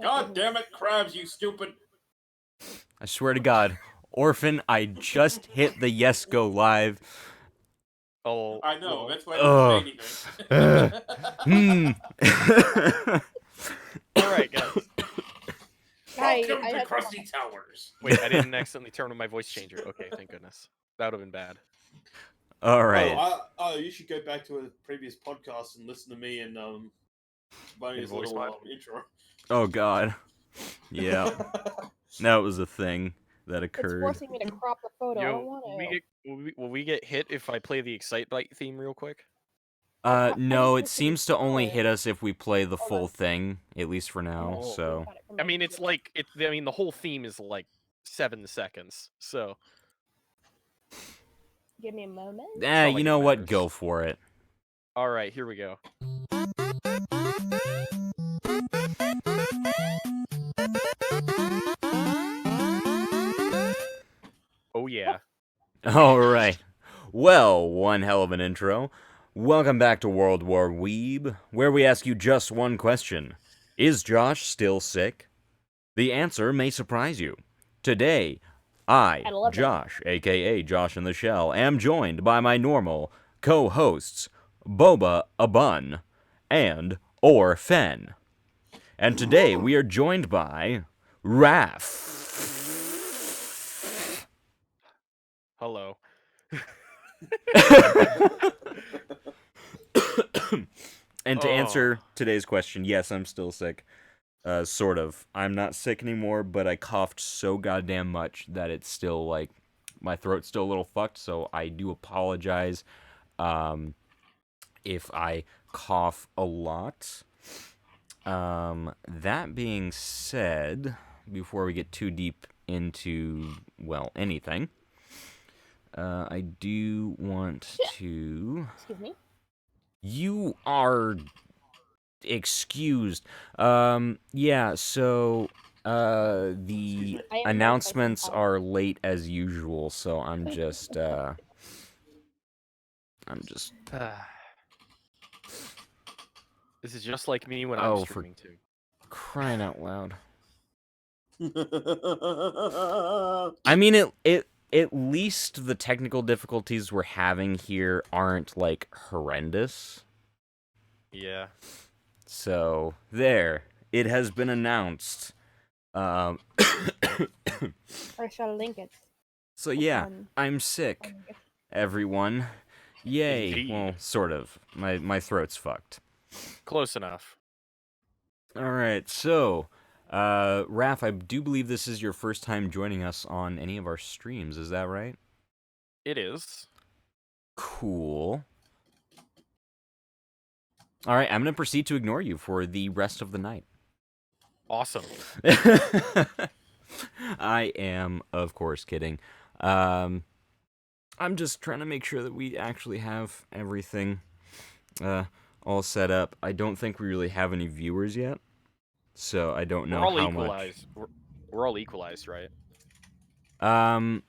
God damn it, crabs, you stupid. I swear to God, Orphan, I just hit the yes go live. Oh, I know, that's why I didn't say anything. Alright, guys. Welcome to Krusty Towers. Wait, I didn't accidentally turn on my voice changer. Okay, thank goodness. That would have been bad. Alright. You should go back to a previous podcast and listen to me and Bunny's little intro. Oh God. Yeah. That was a thing that occurred. It's forcing me to crop the photo. I don't want to. Will we get hit if I play the Excitebike theme real quick? No, it seems to only hit us if we play the full thing, at least for now, so... I mean, it's like, the whole theme is like 7 seconds, so... Give me a moment. You know what? Go for it. Alright, here we go. Oh yeah. Alright. Well, one hell of an intro. Welcome back to World War Weeb, where we ask you just one question. Is Josh still sick? The answer may surprise you. Today, Josh, aka Josh in the Shell, am joined by my normal co-hosts, Boo Boo Bun and Orphan. And today we are joined by Raph. Hello. And to answer today's question, yes, I'm still sick. Sort of. I'm not sick anymore, but I coughed so goddamn much that it's still, like, my throat's still a little fucked, so I do apologize if I cough a lot. That being said, before we get too deep into, well, anything, I do want to... Excuse me? You are excused. Yeah, so, the announcements are late as usual, so I'm just, This is just like me when I'm streaming too. Crying out loud. I mean, at least the technical difficulties we're having here aren't, like, horrendous. Yeah. So, there. It has been announced. I shall link it. So, yeah, I'm sick, everyone. Yay. Indeed. Well, sort of. My throat's fucked. Close enough. Alright, so... Raph, I do believe this is your first time joining us on any of our streams, is that right? It is. Cool. Alright, I'm going to proceed to ignore you for the rest of the night. Awesome. I am, of course, kidding. I'm just trying to make sure that we actually have everything all set up. I don't think we really have any viewers yet. So I don't know how much. We're all equalized, right? I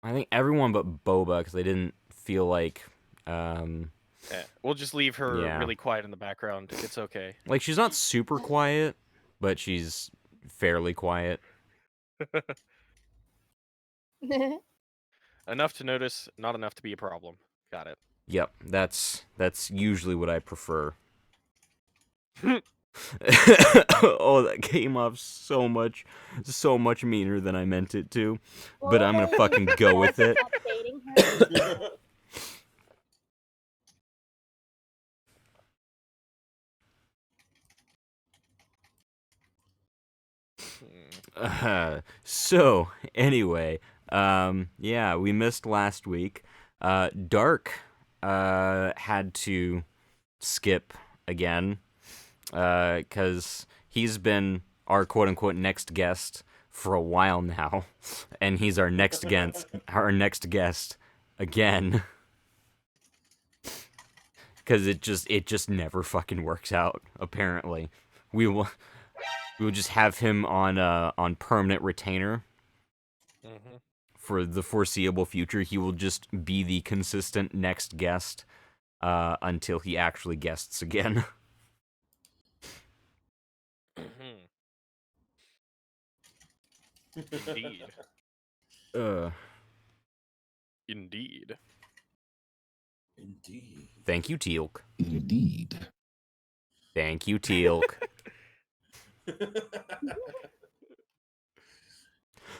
think everyone but Boba, because they didn't feel like. We'll just leave her really quiet in the background. It's okay. Like, she's not super quiet, but she's fairly quiet. Enough to notice, not enough to be a problem. Got it. Yep, that's usually what I prefer. Oh, that came off so much meaner than I meant it to. But I'm gonna fucking go with it. So, anyway, yeah, we missed last week. Dark had to skip again. Because he's been our quote-unquote next guest for a while now, and he's our next guest again. Because it just never fucking works out. Apparently, we will just have him on permanent retainer for the foreseeable future. He will just be the consistent next guest until he actually guests again. Indeed. Indeed. Indeed. Thank you, Teal'c. Indeed. Thank you, Teal'c.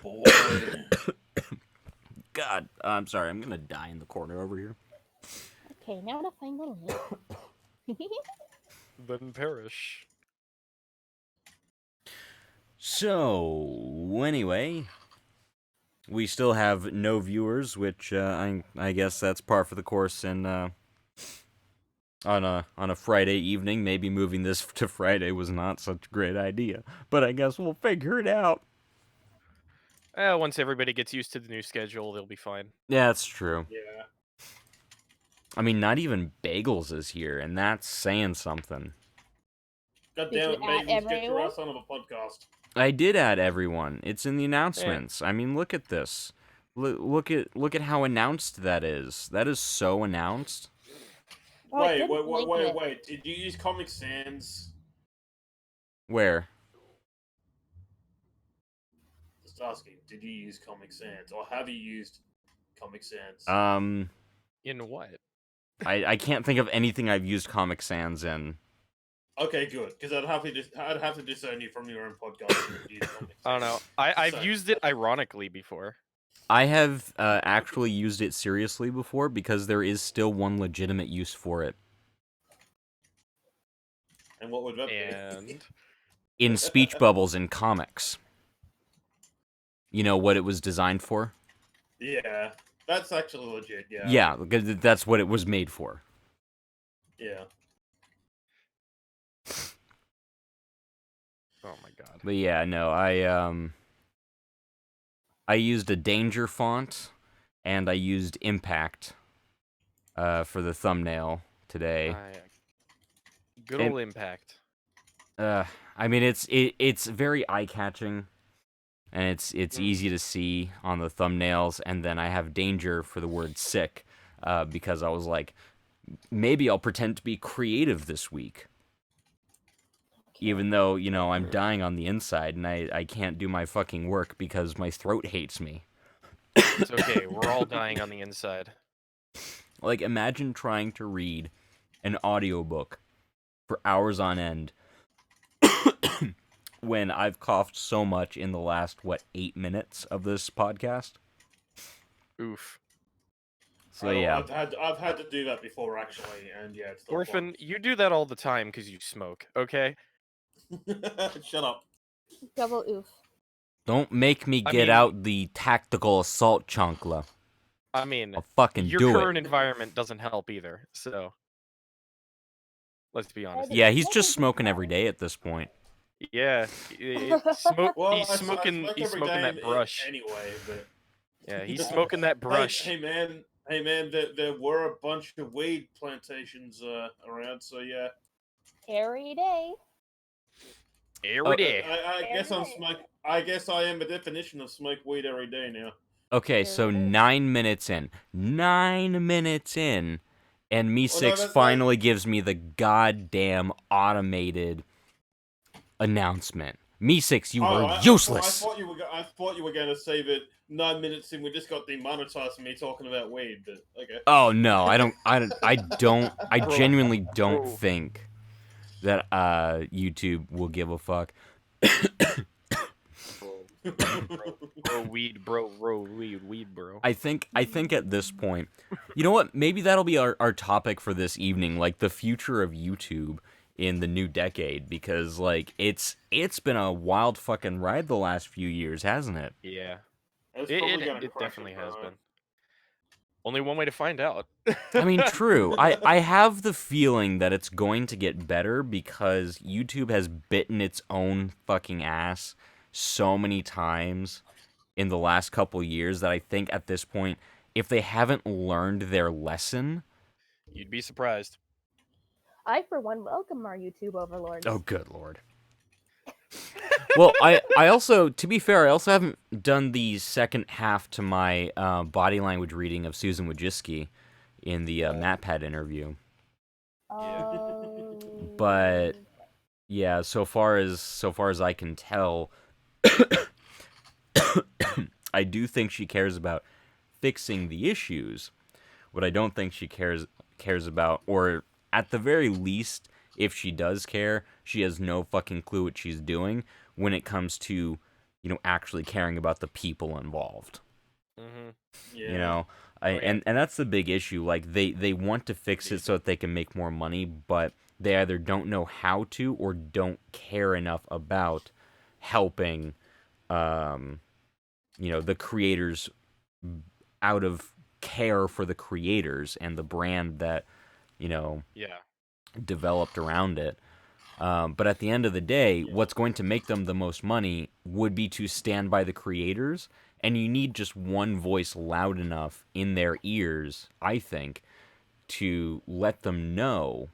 Boy. God, I'm sorry. I'm gonna die in the corner over here. Okay, now to find the link. Then perish. So, anyway, we still have no viewers, which I guess that's par for the course. And on a Friday evening, maybe moving this to Friday was not such a great idea. But I guess we'll figure it out. Once everybody gets used to the new schedule, they'll be fine. Yeah, that's true. Yeah. I mean, not even Bagels is here, and that's saying something. God Did damn you it, add Bagels, get your everyone? ass onto the podcast. I did add everyone. It's in the announcements. I mean, look at this. Look at how announced that is. That is so announced. Oh, I Wait, didn't link it. wait. Did you use Comic Sans? Where? Just asking, did you use Comic Sans? Or have you used Comic Sans? In what? I can't think of anything I've used Comic Sans in. Okay, good. Because I'd have to disown you from your own podcast. If you use Comic I don't know. Sans. I've used it ironically before. I have actually used it seriously before because there is still one legitimate use for it. And what would that be? And In speech bubbles in comics. You know what it was designed for? Yeah, that's actually legit. Yeah. Yeah, because that's what it was made for. Yeah. oh my god. But yeah, no, I used a danger font and I used impact for the thumbnail today. Good old impact. I mean it's very eye-catching and it's easy to see on the thumbnails, and then I have danger for the word sick because I was like, maybe I'll pretend to be creative this week. Even though, you know, I'm dying on the inside and I can't do my fucking work because my throat hates me. It's okay. We're all dying on the inside. Like, imagine trying to read an audiobook for hours on end when I've coughed so much in the last, 8 minutes of this podcast? Oof. So, yeah. I've had to do that before, actually, and yeah, it's not Orphan, fun. you do that all the time because you smoke, okay? Shut up. Double oof. Don't make me get out the tactical assault chunkla. I mean, I'll fucking your do current it. environment doesn't help either, so let's be honest. Yeah, he's just smoking every day at this point. Yeah, Well, he's smoking that brush. Anyway, but Yeah, he's smoking that brush. Hey man, there were a bunch of weed plantations around, so yeah. Every day. Every day. I guess I am a definition of smoke weed every day now. Okay, so 9 minutes in. 9 minutes in, and Me6 finally gives me the goddamn automated announcement. Me6, you were useless. I thought you were going to say that 9 minutes in we just got demonetized for me talking about weed, but okay. Oh no, I genuinely don't think that YouTube will give a fuck. Weed, bro. I think at this point, you know what? Maybe that'll be our topic for this evening, like the future of YouTube in the new decade, because like it's been a wild fucking ride the last few years, hasn't it? Yeah, it definitely has been. Only one way to find out. I mean, true. I have the feeling that it's going to get better because YouTube has bitten its own fucking ass so many times in the last couple years that I think at this point, if they haven't learned their lesson... You'd be surprised. I, for one, welcome our YouTube overlords. Oh, good lord. Well, I also, to be fair, I also haven't done the second half to my body language reading of Susan Wojcicki in the MatPat interview. But yeah, so far as I can tell, I do think she cares about fixing the issues. What I don't think she cares about, or at the very least, if she does care, she has no fucking clue what she's doing when it comes to, actually caring about the people involved. Mm-hmm. Yeah. You know, and that's the big issue. Like they want to fix it so that they can make more money, but they either don't know how to or don't care enough about helping, the creators out of care for the creators and the brand that, developed around it. But at the end of the day, what's going to make them the most money would be to stand by the creators, and you need just one voice loud enough in their ears, I think, to let them know,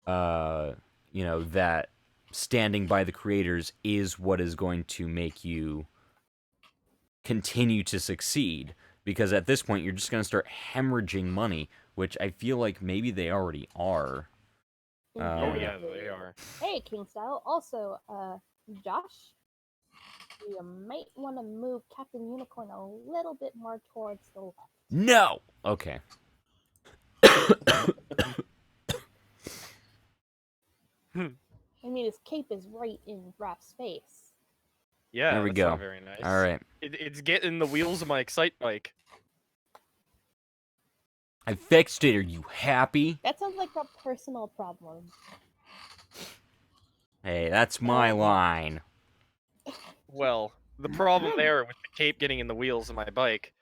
that standing by the creators is what is going to make you continue to succeed. Because at this point, you're just going to start hemorrhaging money, which I feel like maybe they already are. Oh yeah, they are. Hey, King Style. Also, Josh, you might want to move Captain Unicorn a little bit more towards the left. No! Okay. I mean, his cape is right in Raph's face. Yeah, there we that's go. Not very nice. All right. It's getting the wheels of my Excite bike. I fixed it. Are you happy? That sounds like a personal problem. Hey, that's my line. Well, the problem there with the cape getting in the wheels of my bike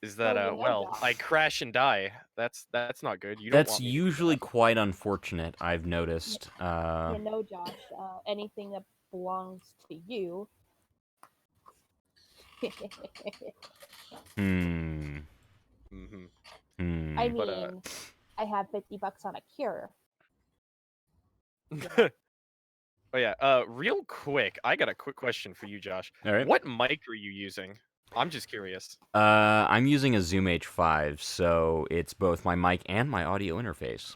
is that, I crash and die. That's not good. You don't That's want me usually quite unfortunate, I've noticed. Josh, anything that belongs to you. Mm-hmm. I mean, I have $50 on a cure. Oh yeah. Real quick, I got a quick question for you, Josh. All right. What mic are you using? I'm just curious. I'm using a Zoom H5, so it's both my mic and my audio interface.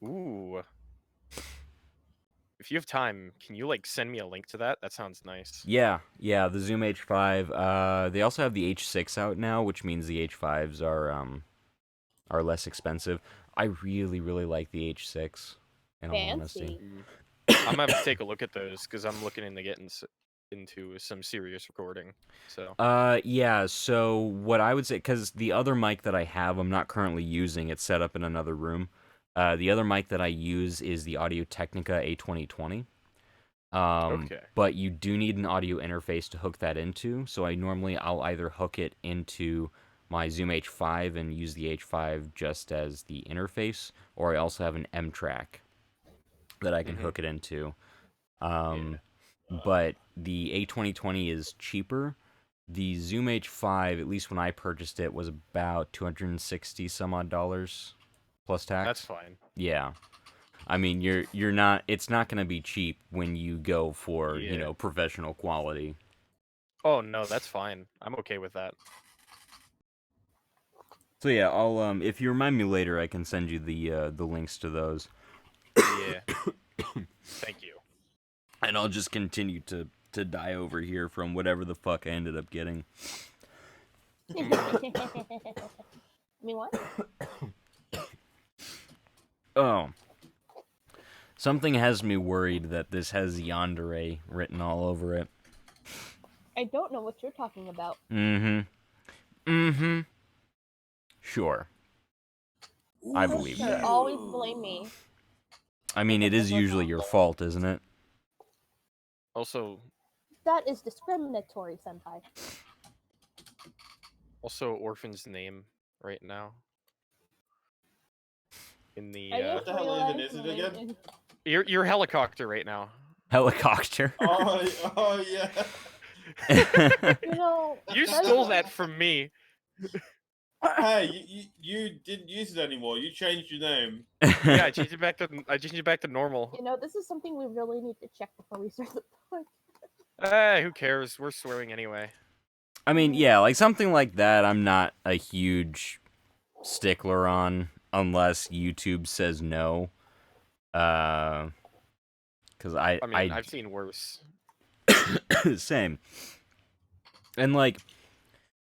Ooh. If you have time, can you send me a link to that? That sounds nice. Yeah, the Zoom H5. They also have the H6 out now, which means the H5s are less expensive. I really, really like the H6. In all honesty. I'm gonna have to take a look at those because I'm looking into getting into some serious recording. So. Yeah. So what I would say, because the other mic that I have, I'm not currently using. It's set up in another room. The other mic that I use is the Audio Technica A2020. Okay. But you do need an audio interface to hook that into. So I'll either hook it into my Zoom H5 and use the H5 just as the interface, or I also have an M track that I can hook it into. But the A2020 is cheaper. The Zoom H5, at least when I purchased it, was about $260 some odd plus tax. That's fine. Yeah. I mean, you're not. It's not going to be cheap when you go for professional quality. Oh no, that's fine. I'm okay with that. So yeah, I'll if you remind me later, I can send you the links to those. Yeah. Thank you. And I'll just continue to die over here from whatever the fuck I ended up getting. I mean, what? Oh. Something has me worried that this has Yander written all over it. I don't know what you're talking about. Sure. I believe Sure, that. always blame me. I mean, it is usually your fault, isn't it? Also, that is discriminatory, Senpai. Also, Orphan's name right now. In the what the hell even is it again? Your helicopter right now. Helicopter. Oh yeah. You stole that from me. Hey, you didn't use it anymore. You changed your name. Yeah, I changed it back to normal. This is something we really need to check before we start the podcast. Who cares? We're swearing anyway. I mean, yeah, like something like that I'm not a huge stickler on unless YouTube says no. Cuz I've seen worse. Same. And like,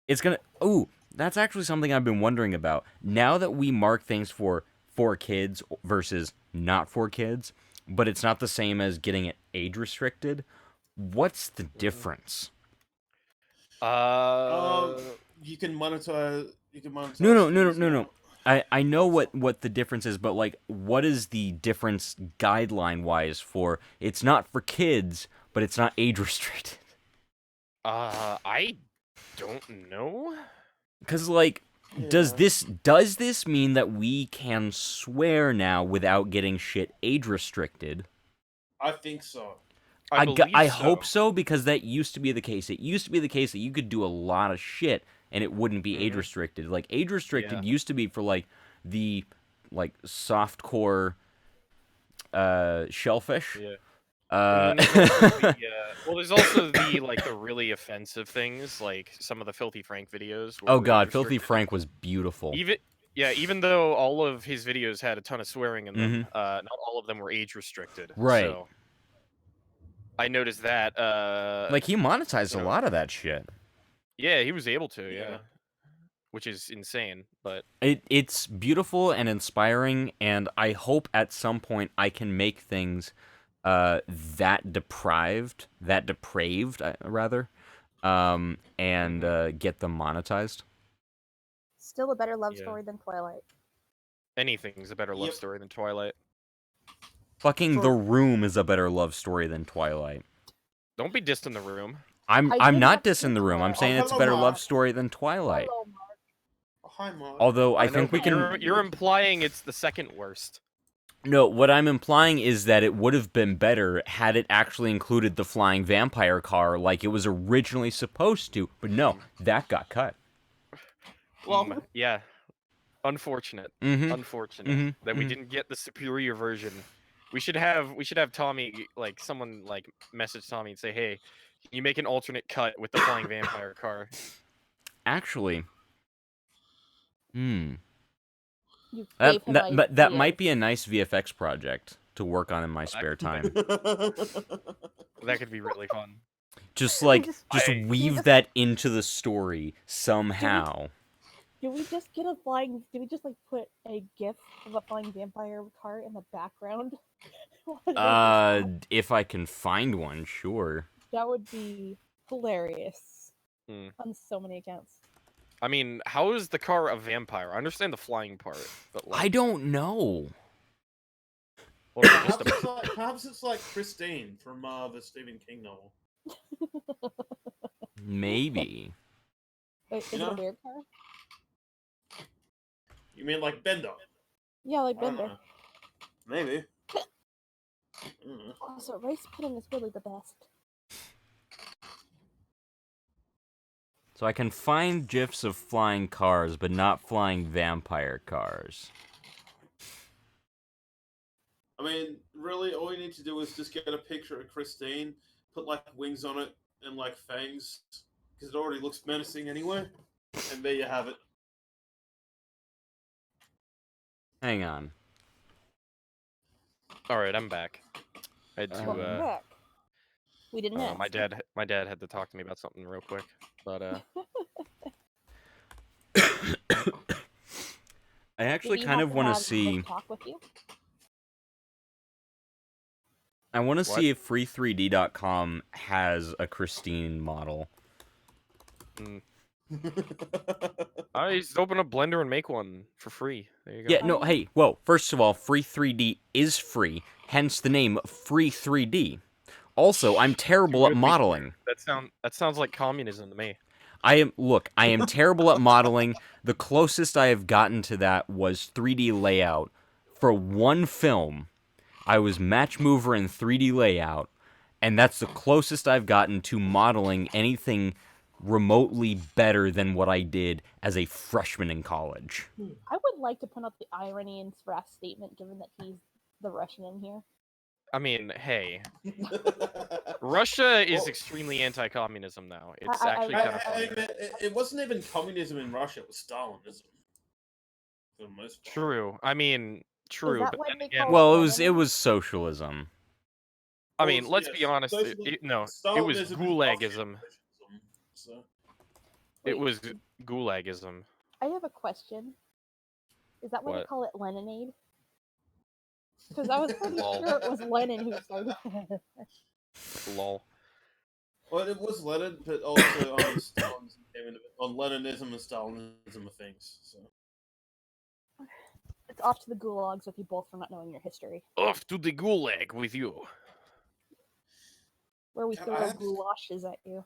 it's gonna. Ooh, that's actually something I've been wondering about. Now that we mark things for kids versus not for kids, but it's not the same as getting it age restricted. What's the difference? You can monetize. You can monetize. No. I know what the difference is, but like, what is the difference guideline wise for? It's not for kids, but it's not age restricted. I don't know. Because like, does this mean that we can swear now without getting shit age restricted? I think so. I hope so, because that used to be the case. It used to be the case that you could do a lot of shit and it wouldn't be age restricted. Like, age restricted used to be for like the softcore shellfish. Yeah. There's also the really offensive things, like some of the Filthy Frank videos. Oh god, Filthy Frank was beautiful. Even though all of his videos had a ton of swearing in them, not all of them were age restricted. Right. So I noticed that. Like, he monetized a lot of that shit. Yeah, he was able to. Yeah. Which is insane, but it's beautiful and inspiring, and I hope at some point I can make things that depraved, rather, and get them monetized. Still a better love story than Twilight. Anything's a better love story than Twilight. Fucking The Room is a better love story than Twilight. Don't be dissing The Room. I'm not dissing The Room. I'm saying it's a better love story than Twilight. Hello, Mark. Oh, hi, Mark. Although I think we can. You're implying it's the second worst. No, what I'm implying is that it would have been better had it actually included the flying vampire car like it was originally supposed to. But no, that got cut. Well, yeah. Unfortunate. Unfortunate that we didn't get the superior version. We should have Tommy, like, someone like message Tommy and say, "Hey, can you make an alternate cut with the flying vampire car?" Actually, that might be a nice VFX project to work on in my spare time. That could be really fun. Just weave that into the story somehow. Do we just put a GIF of a flying vampire car in the background? If I can find one, sure. That would be hilarious on so many accounts. I mean, how is the car a vampire? I understand the flying part, but like... I don't know. Perhaps it's like Christine from the Stephen King novel. Maybe. Wait, is it a weird car? You mean like Bender? Yeah, like Bender. Maybe. Also, race pitting is really the best. So I can find GIFs of flying cars, but not flying vampire cars. I mean, really, all you need to do is just get a picture of Christine, put like wings on it and like fangs, because it already looks menacing anyway, and there you have it. Hang on. All right, I'm back. I had Welcome to. back. We didn't ask. My dad had to talk to me about something real quick, but I actually kind of want to see. Talk with you? I want to see if free3d.com has a Christine model. I just open a Blender and make one for free. There you go. Yeah, no, hey, whoa. First of all, free3d is free, hence the name free3d. Also, I'm terrible at modeling. That sounds like communism to me. I am terrible at modeling. The closest I have gotten to that was 3D layout. For one film, I was match mover in 3D layout, and that's the closest I've gotten to modeling anything remotely better than what I did as a freshman in college. I would like to point out the irony in Srath's statement, given that he's the Russian in here. I mean, hey, Russia is extremely anti-communism now. It's actually kind of funny. It wasn't even communism in Russia; it was Stalinism. For the most part. True. I mean, true. But then again, well, it was socialism. I mean, let's be honest. It was Stalinism Gulagism. So. It was Gulagism. I have a question. Is that why they What? call it Leninade? Because I was pretty sure it was Lenin who started that. Lol. Well, it was Lenin, but also Stalinism came into it. On Leninism and Stalinism of things. So. It's off to the gulags with you both for not knowing your history. Off to the Gulag with you. Where we throw goulashes at you.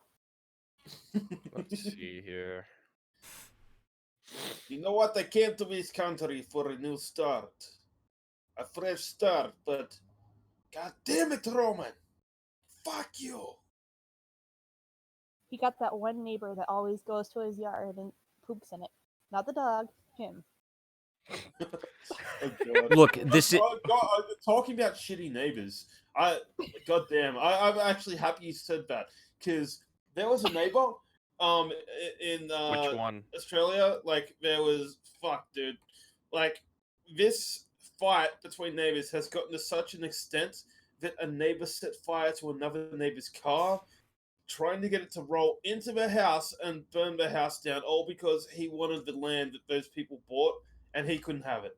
Let's see here. You know what? I came to this country for a new start. A fresh start, but... God damn it, Roman! Fuck you! He got that one neighbor that always goes to his yard and poops in it. Not the dog, him. Oh, God. Look, this is... Talking about shitty neighbors, goddamn, I'm actually happy you said that, because there was a neighbor, in Which one? Australia, like, there was, fuck, dude, like, this fight between neighbors has gotten to such an extent that a neighbor set fire to another neighbor's car, trying to get it to roll into their house and burn their house down, all because he wanted the land that those people bought, and he couldn't have it.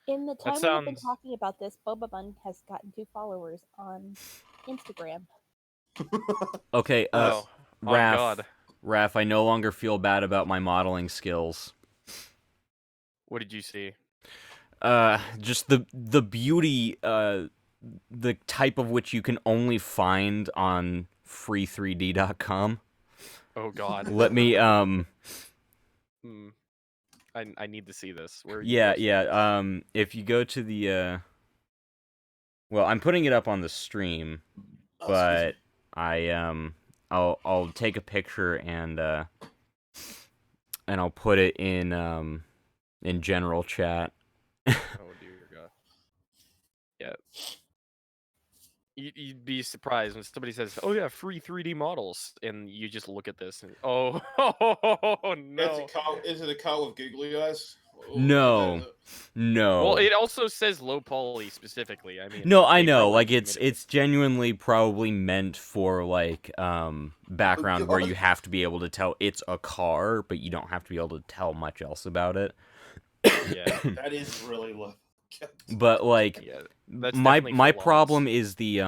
In the time we've been talking about this, Boo Boo Bun has gotten 2 followers on Instagram. Okay, God. Raph, I no longer feel bad about my modeling skills. What did you see? Just the beauty, the type of which you can only find on free3d.com. Oh God. Let me I need to see this. Where? If you go to the well, I'm putting it up on the stream, but I'll take a picture and I'll put it in general chat. Oh dear God. Yeah. You'd be surprised when somebody says, "Oh yeah, free 3D models," and you just look at this and oh no. Is it a car with googly eyes? No. Well, it also says low poly specifically. I mean, no, I know. Like it's genuinely probably meant for like background where you have to be able to tell it's a car, but you don't have to be able to tell much else about it. Yeah, that is really low. But like, my problem is the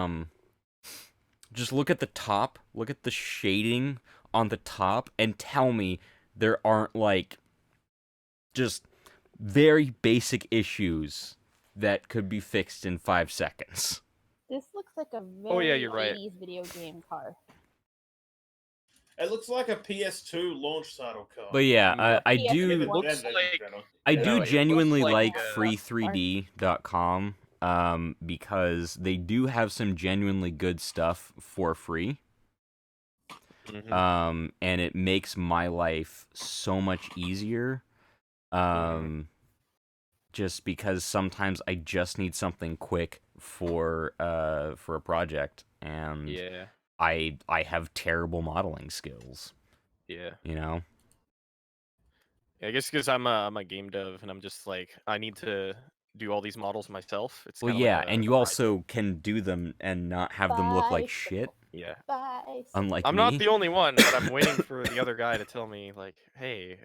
just look at the top, look at the shading on the top, and tell me there aren't like just very basic issues that could be fixed in 5 seconds. This looks like a very you're right. 80s video game car. It looks like a PS2 launch title car. But yeah, I do. I do genuinely like free3d.com because they do have some genuinely good stuff for free. Mm-hmm. And it makes my life so much easier. Just because sometimes I just need something quick for a project, and yeah. I have terrible modeling skills. Yeah. You know? Yeah, I guess because I'm a game dev and I'm just like, I need to do all these models myself. It's well, yeah, and you also can do them and not have them look like shit. Yeah. Unlike I'm me. not the only one, but I'm waiting for the other guy to tell me like, hey,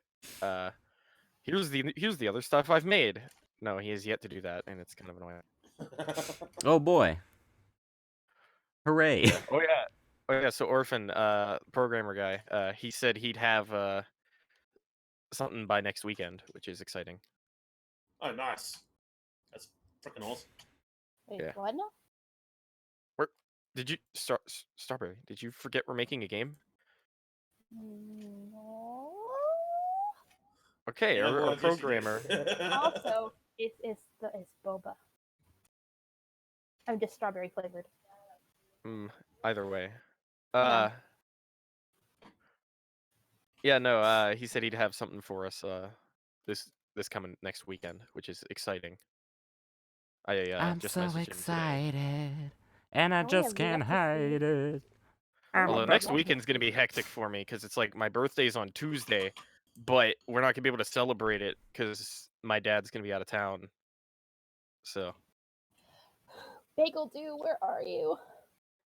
here's the other stuff I've made. No, he has yet to do that, and it's kind of annoying. Oh boy. Hooray. Yeah. Oh yeah. So Orphan, programmer guy, he said he'd have something by next weekend, which is exciting. Oh, nice. That's freaking awesome. Wait, Yeah. what now? Where did you Strawberry? Did you forget we're making a game? No. Okay, a programmer. Also, it's boba. I'm just strawberry flavored. Either way. Yeah. Yeah, no, he said he'd have something for us this coming next weekend, which is exciting. I'm just so messaged excited, him today. and I just can't hide it. Although next weekend's gonna be hectic for me because it's like my birthday's on Tuesday, but we're not gonna be able to celebrate it because my dad's gonna be out of town. So. Bagel Dew, where are you?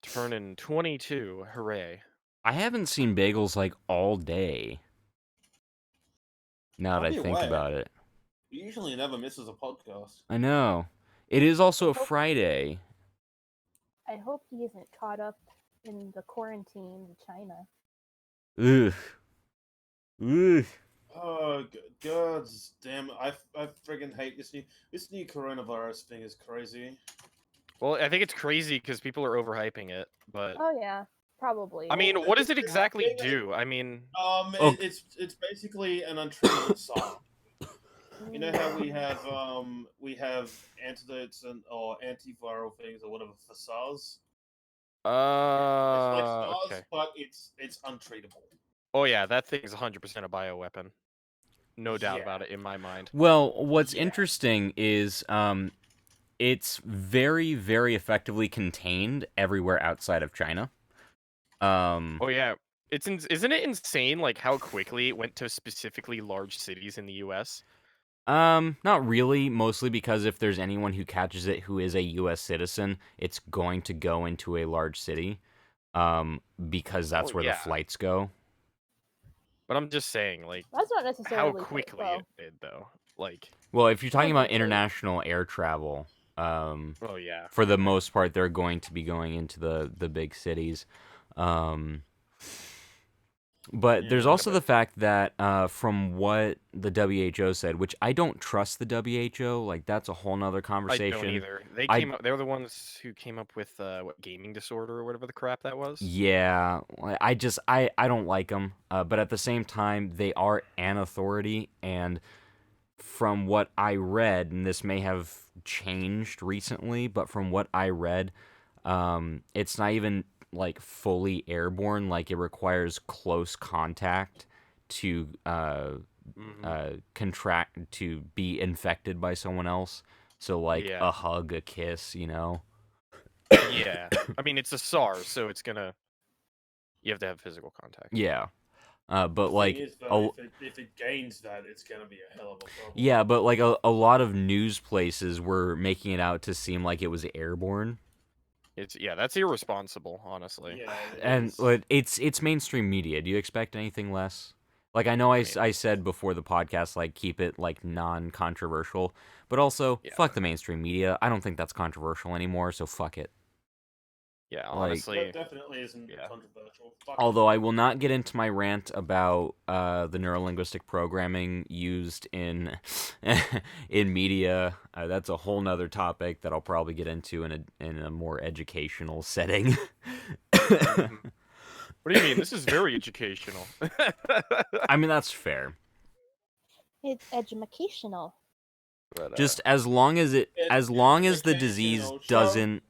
Turning 22. Hooray. I haven't seen bagels like all day. Now that I'll I be think away. about it. He usually never misses a podcast. I know. It is also a Friday. I hope he isn't caught up in the quarantine in China. Ugh. Ugh. Oh god damn! I friggin' hate this new coronavirus thing is crazy. Well, I think it's crazy because people are overhyping it, but Oh yeah, probably. I mean, what does it exactly do? I mean, it's basically an untreatable SARS. You know how we have antidotes or antiviral things or whatever for SARS. It's like SARS, okay. but it's untreatable. Oh yeah, that thing's 100% a bioweapon. No doubt Yeah. about it in my mind. Well, what's interesting is it's very, very effectively contained everywhere outside of China. Oh yeah, isn't it insane like how quickly it went to specifically large cities in the U.S.? Not really, mostly because if there's anyone who catches it who is a US citizen, it's going to go into a large city. Because that's where the flights go. But I'm just saying, like, that's not necessarily how quickly it did, though. Like, well, if you're talking about international air travel, oh yeah, for the most part, they're going to be going into the big cities. But there's also the fact that from what the WHO said, which I don't trust the WHO, like that's a whole nother conversation. I don't either. They were the ones who came up with what gaming disorder or whatever the crap that was. Yeah, I don't like them. But at the same time, they are an authority, and from what I read, and this may have changed recently, but from what I read, it's not even like fully airborne. Like it requires close contact to contract to be infected by someone else. So like a hug, a kiss, you know. Yeah, I mean it's a SARS, so it's gonna. You have to have physical contact. Yeah, but like if it gains that, it's gonna be a hell of a problem. Yeah, but like a lot of news places were making it out to seem like it was airborne. That's irresponsible, honestly. Yeah, and it's mainstream media. Do you expect anything less? Like I know I said before the podcast, like keep it like non-controversial, but also fuck the mainstream media. I don't think that's controversial anymore, so fuck it. Yeah, honestly, that definitely isn't controversial. Although I will not get into my rant about the neurolinguistic programming used in in media. That's a whole nother topic that I'll probably get into in a more educational setting. What do you mean? This is very educational. I mean, that's fair. It's educational. But, just as long as the disease doesn't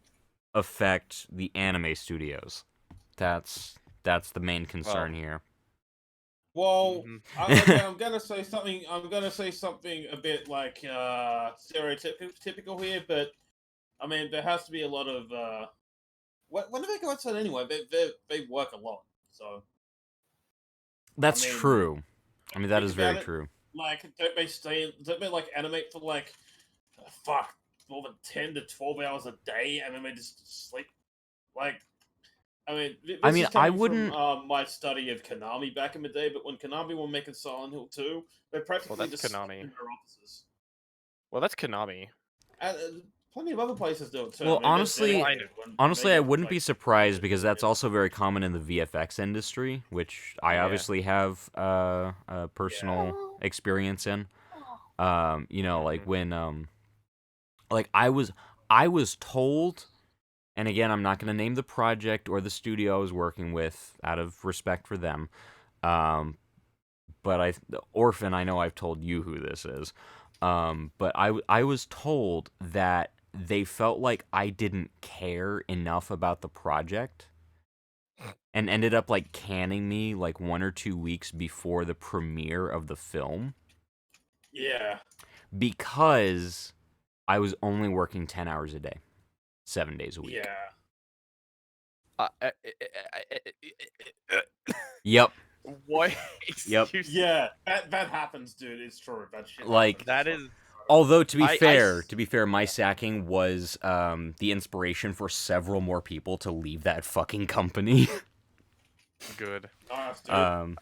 affect the anime studios. That's the main concern here. Well, I'm gonna say something. I'm gonna say something a bit like stereotypical here, but I mean there has to be a lot of. When do they go outside anyway? They work a lot, so. That's true. I mean that is very true. Like don't they like animate for like, more than 10 to 12 hours a day, and then they just sleep. Like, I mean, I wouldn't. From, my study of Konami back in the day, but when Konami were making Silent Hill 2, they practically just Konami. in their offices. Well, that's Konami. And plenty of other places do it too. Well, honestly, I wouldn't be surprised because that's also very common in the VFX industry, which I obviously have a personal experience in. You know, like when like I was told, and again, I'm not going to name the project or the studio I was working with out of respect for them. But Orphan, I know I've told you who this is. But I was told that they felt like I didn't care enough about the project and ended up like canning me like 1 or 2 weeks before the premiere of the film. Yeah. Because I was only working 10 hours a day, 7 days a week. Yeah. Yep. What? Yep. Yeah, that happens, dude. It's true. That shit. Like that is Although to be fair, my sacking was the inspiration for several more people to leave that fucking company. Good.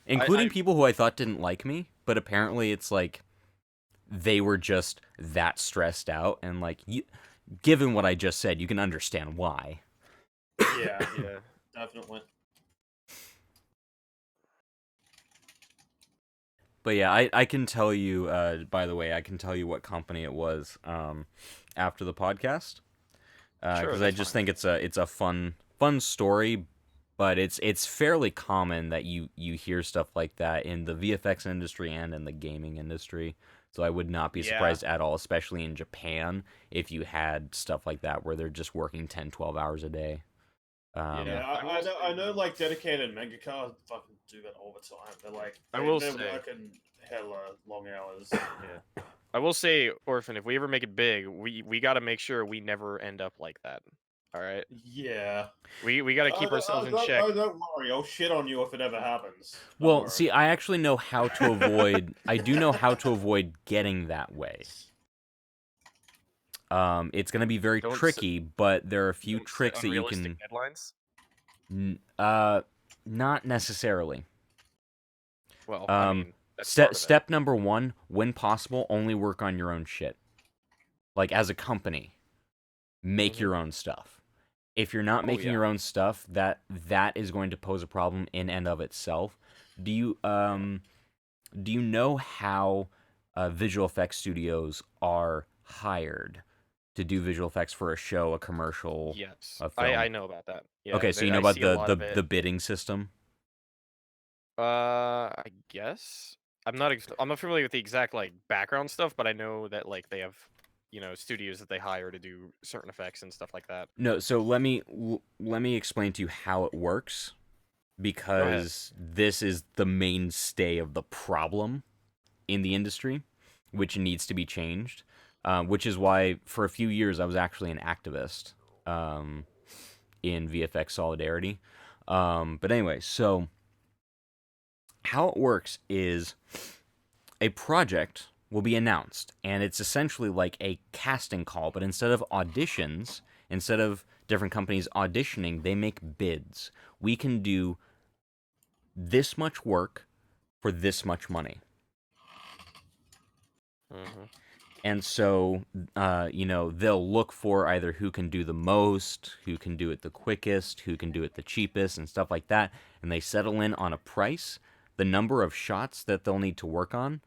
Including people who I thought didn't like me, but apparently it's like they were just that stressed out, and like given what I just said, you can understand why. Yeah, definitely. But yeah, I can tell you, by the way, I can tell you what company it was after the podcast. Because I just think it's a fun story, but it's fairly common that you hear stuff like that in the VFX industry and in the gaming industry. So I would not be surprised at all, especially in Japan, if you had stuff like that where they're just working 10, 12 hours a day. I know, like, dedicated mangaka fucking do that all the time. They're like, they're working hella long hours. Yeah. I will say, Orphan, if we ever make it big, we got to make sure we never end up like that. All right? Yeah. We got to keep ourselves in check. Oh, don't worry. I'll shit on you if it ever happens. Well, see, I actually know how to avoid... I do know how to avoid getting that way. It's going to be very tricky, but there are a few tricks that you can... Deadlines? Not necessarily. Well, I mean, that's step number 1, when possible, only work on your own shit. Like, as a company, make your own stuff. If you're not making your own stuff, that is going to pose a problem in and of itself. Do you know how visual effects studios are hired to do visual effects for a show, a commercial? Yes, a film? I know about that. Yeah, okay, so you know about the bidding system? I guess I'm not familiar with the exact like background stuff, but I know that like they have studios that they hire to do certain effects and stuff like that. No, so let me explain to you how it works, because this is the mainstay of the problem in the industry, which needs to be changed. Which is why for a few years I was actually an activist in VFX Solidarity. But anyway, so how it works is a project will be announced, and it's essentially like a casting call, but instead of auditions, instead of different companies auditioning, they make bids. We can do this much work for this much money. Mm-hmm. And so, they'll look for either who can do the most, who can do it the quickest, who can do it the cheapest, and stuff like that. And they settle in on a price, the number of shots that they'll need to work on,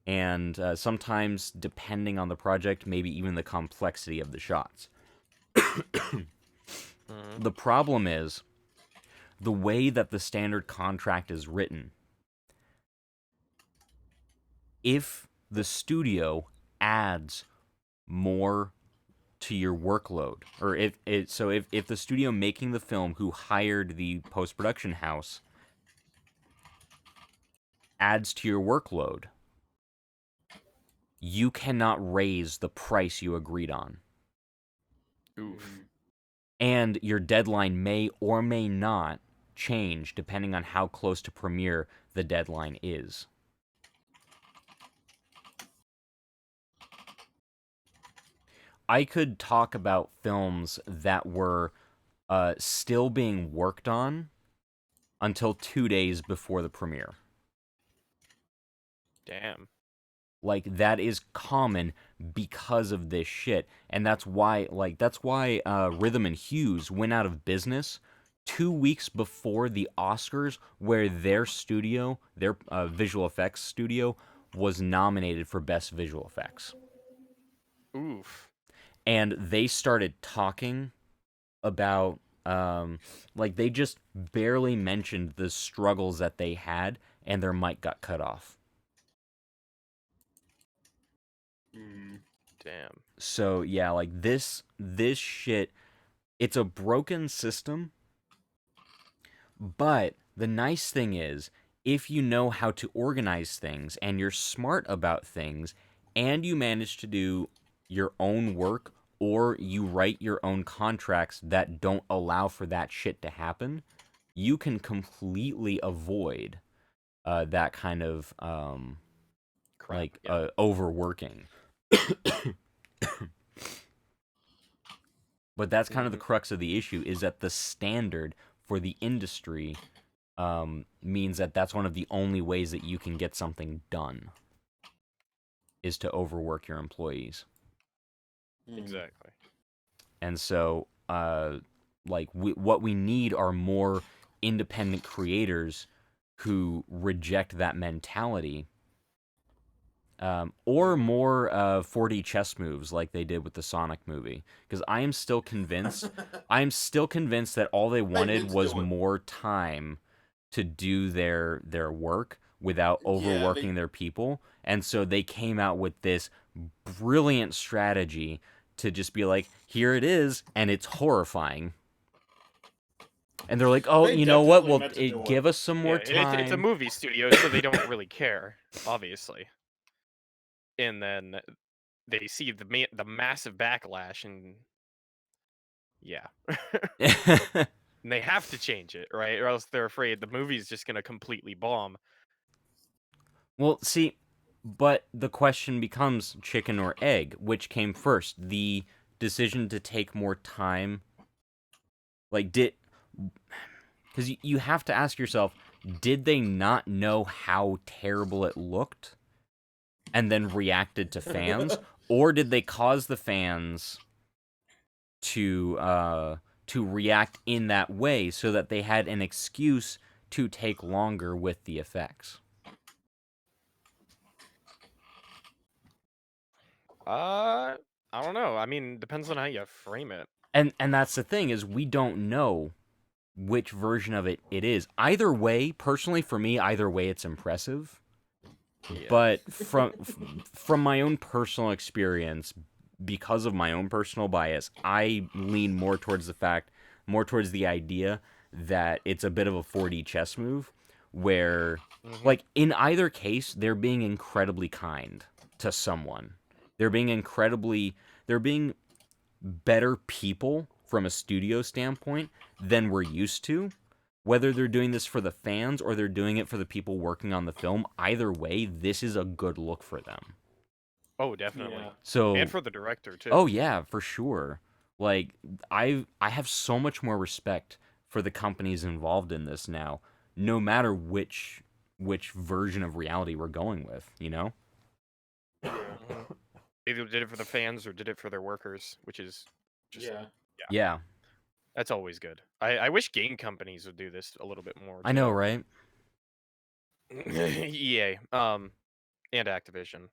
and sometimes, depending on the project, maybe even the complexity of the shots. The problem is, the way that the standard contract is written, if the studio adds more to your workload, or if the studio making the film who hired the post-production house adds to your workload, you cannot raise the price you agreed on. Oof. And your deadline may or may not change depending on how close to premiere the deadline is. I could talk about films that were still being worked on until 2 days before the premiere. Damn. Like, that is common because of this shit. And that's why Rhythm and Hues went out of business 2 weeks before the Oscars, where their studio, their visual effects studio, was nominated for Best Visual Effects. Oof. And they started talking about, they just barely mentioned the struggles that they had, and their mic got cut off. Damn. So, yeah, like, this shit, it's a broken system, but the nice thing is, if you know how to organize things, and you're smart about things, and you manage to do your own work, or you write your own contracts that don't allow for that shit to happen, you can completely avoid that kind of overworking. But that's kind of the crux of the issue, is that the standard for the industry means that that's one of the only ways that you can get something done, is to overwork your employees. Exactly. And so, what we need are more independent creators who reject that mentality, or more 4D chess moves like they did with the Sonic movie. Because I am still convinced that all they wanted was more time to do their work without overworking their people. And so they came out with this brilliant strategy to just be like, here it is, and it's horrifying. And they're like, oh, you know what? Well, give us some more time. It's a movie studio, so they don't really care, obviously. And then they see the massive backlash, and yeah. And they have to change it, right? Or else they're afraid the movie's just going to completely bomb. Well, see, but the question becomes chicken or egg, which came first? The decision to take more time, because you have to ask yourself, did they not know how terrible it looked and then reacted to fans? Or did they cause the fans to react in that way so that they had an excuse to take longer with the effects? I don't know. I mean, depends on how you frame it. And that's the thing, is we don't know which version of it is. Either way, personally for me, either way it's impressive. Yeah. But from my own personal experience, because of my own personal bias, I lean more towards the idea that it's a bit of a 4D chess move, where, like, in either case, they're being incredibly kind to someone. They're being better people from a studio standpoint than we're used to. Whether they're doing this for the fans or they're doing it for the people working on the film, either way, this is a good look for them. Oh, definitely. Yeah. So, and for the director too. Oh yeah, for sure. Like, I have so much more respect for the companies involved in this now, no matter which version of reality we're going with, you know? Either did it for the fans or did it for their workers, which is just Yeah. That's always good. I wish game companies would do this a little bit more. I know, right? EA, and Activision.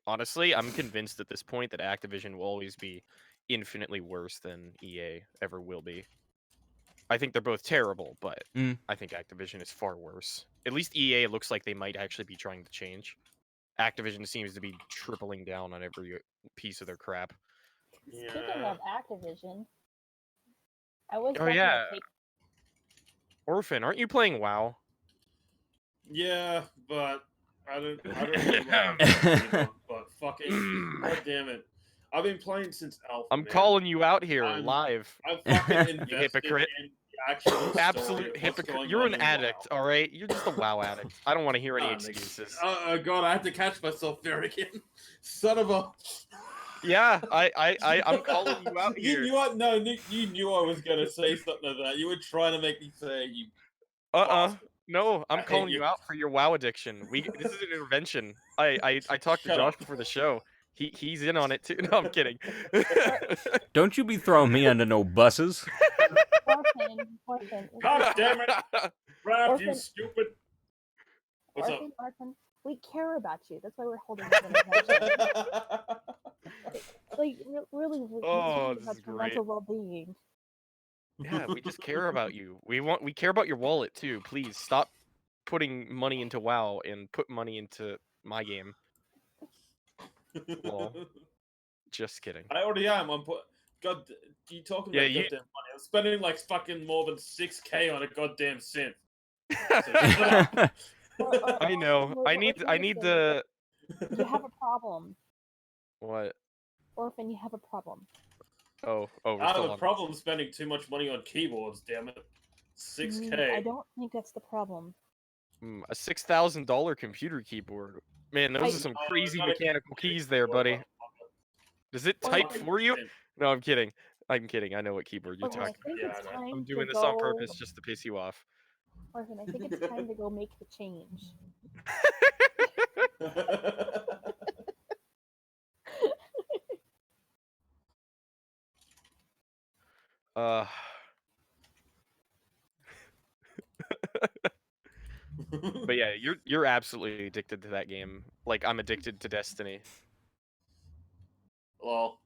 Honestly, I'm convinced at this point that Activision will always be infinitely worse than EA ever will be. I think they're both terrible, but I think Activision is far worse. At least EA looks like they might actually be trying to change. Activision seems to be tripling down on every piece of their crap. Speaking of Activision, I was Orphan, aren't you playing WoW? Yeah, but I don't know, but fucking god damn it. I've been playing since Alpha. I'm calling you out here live. I'm fucking invested hypocrite. in the actual Absolute hypocrite. You're an addict, all right? You're just a WoW addict. I don't want to hear any excuses. Oh god, I have to catch myself there again. Son of a. Yeah, I'm calling you out here. You knew what? No, Nick, you knew I was gonna say something like that. You were trying to make me say you. No, I'm calling you out for your WoW addiction. This is an intervention. I talked to Josh before the show. He's in on it too. No, I'm kidding. Don't you be throwing me under no buses. Orphan. God damn it! Raph, you stupid. What's up? Orphan, we care about you. That's why we're holding this intervention. Like, really, this is great. Mental well-being. Yeah, we just care about you. We care about your wallet too. Please stop putting money into WoW and put money into my game. Well, just kidding. I already am. God, you talking about goddamn money? I'm spending like fucking more than 6K on a goddamn synth. I know. I need the. You have a problem. What? Orphan, you have a problem. Oh. I have a problem spending too much money on keyboards. Damn it, 6K. I don't think that's the problem. A $6,000 computer keyboard. Man, those are some crazy mechanical keys there, buddy. Does it type for you? No, I'm kidding. I'm kidding. I know what keyboard you're Orphan, I talking think Yeah, it's I know. time I'm to doing this go... on purpose just to piss you off. Orphan, I think it's time to go make the change. But yeah, you're absolutely addicted to that game. Like I'm addicted to Destiny. Well,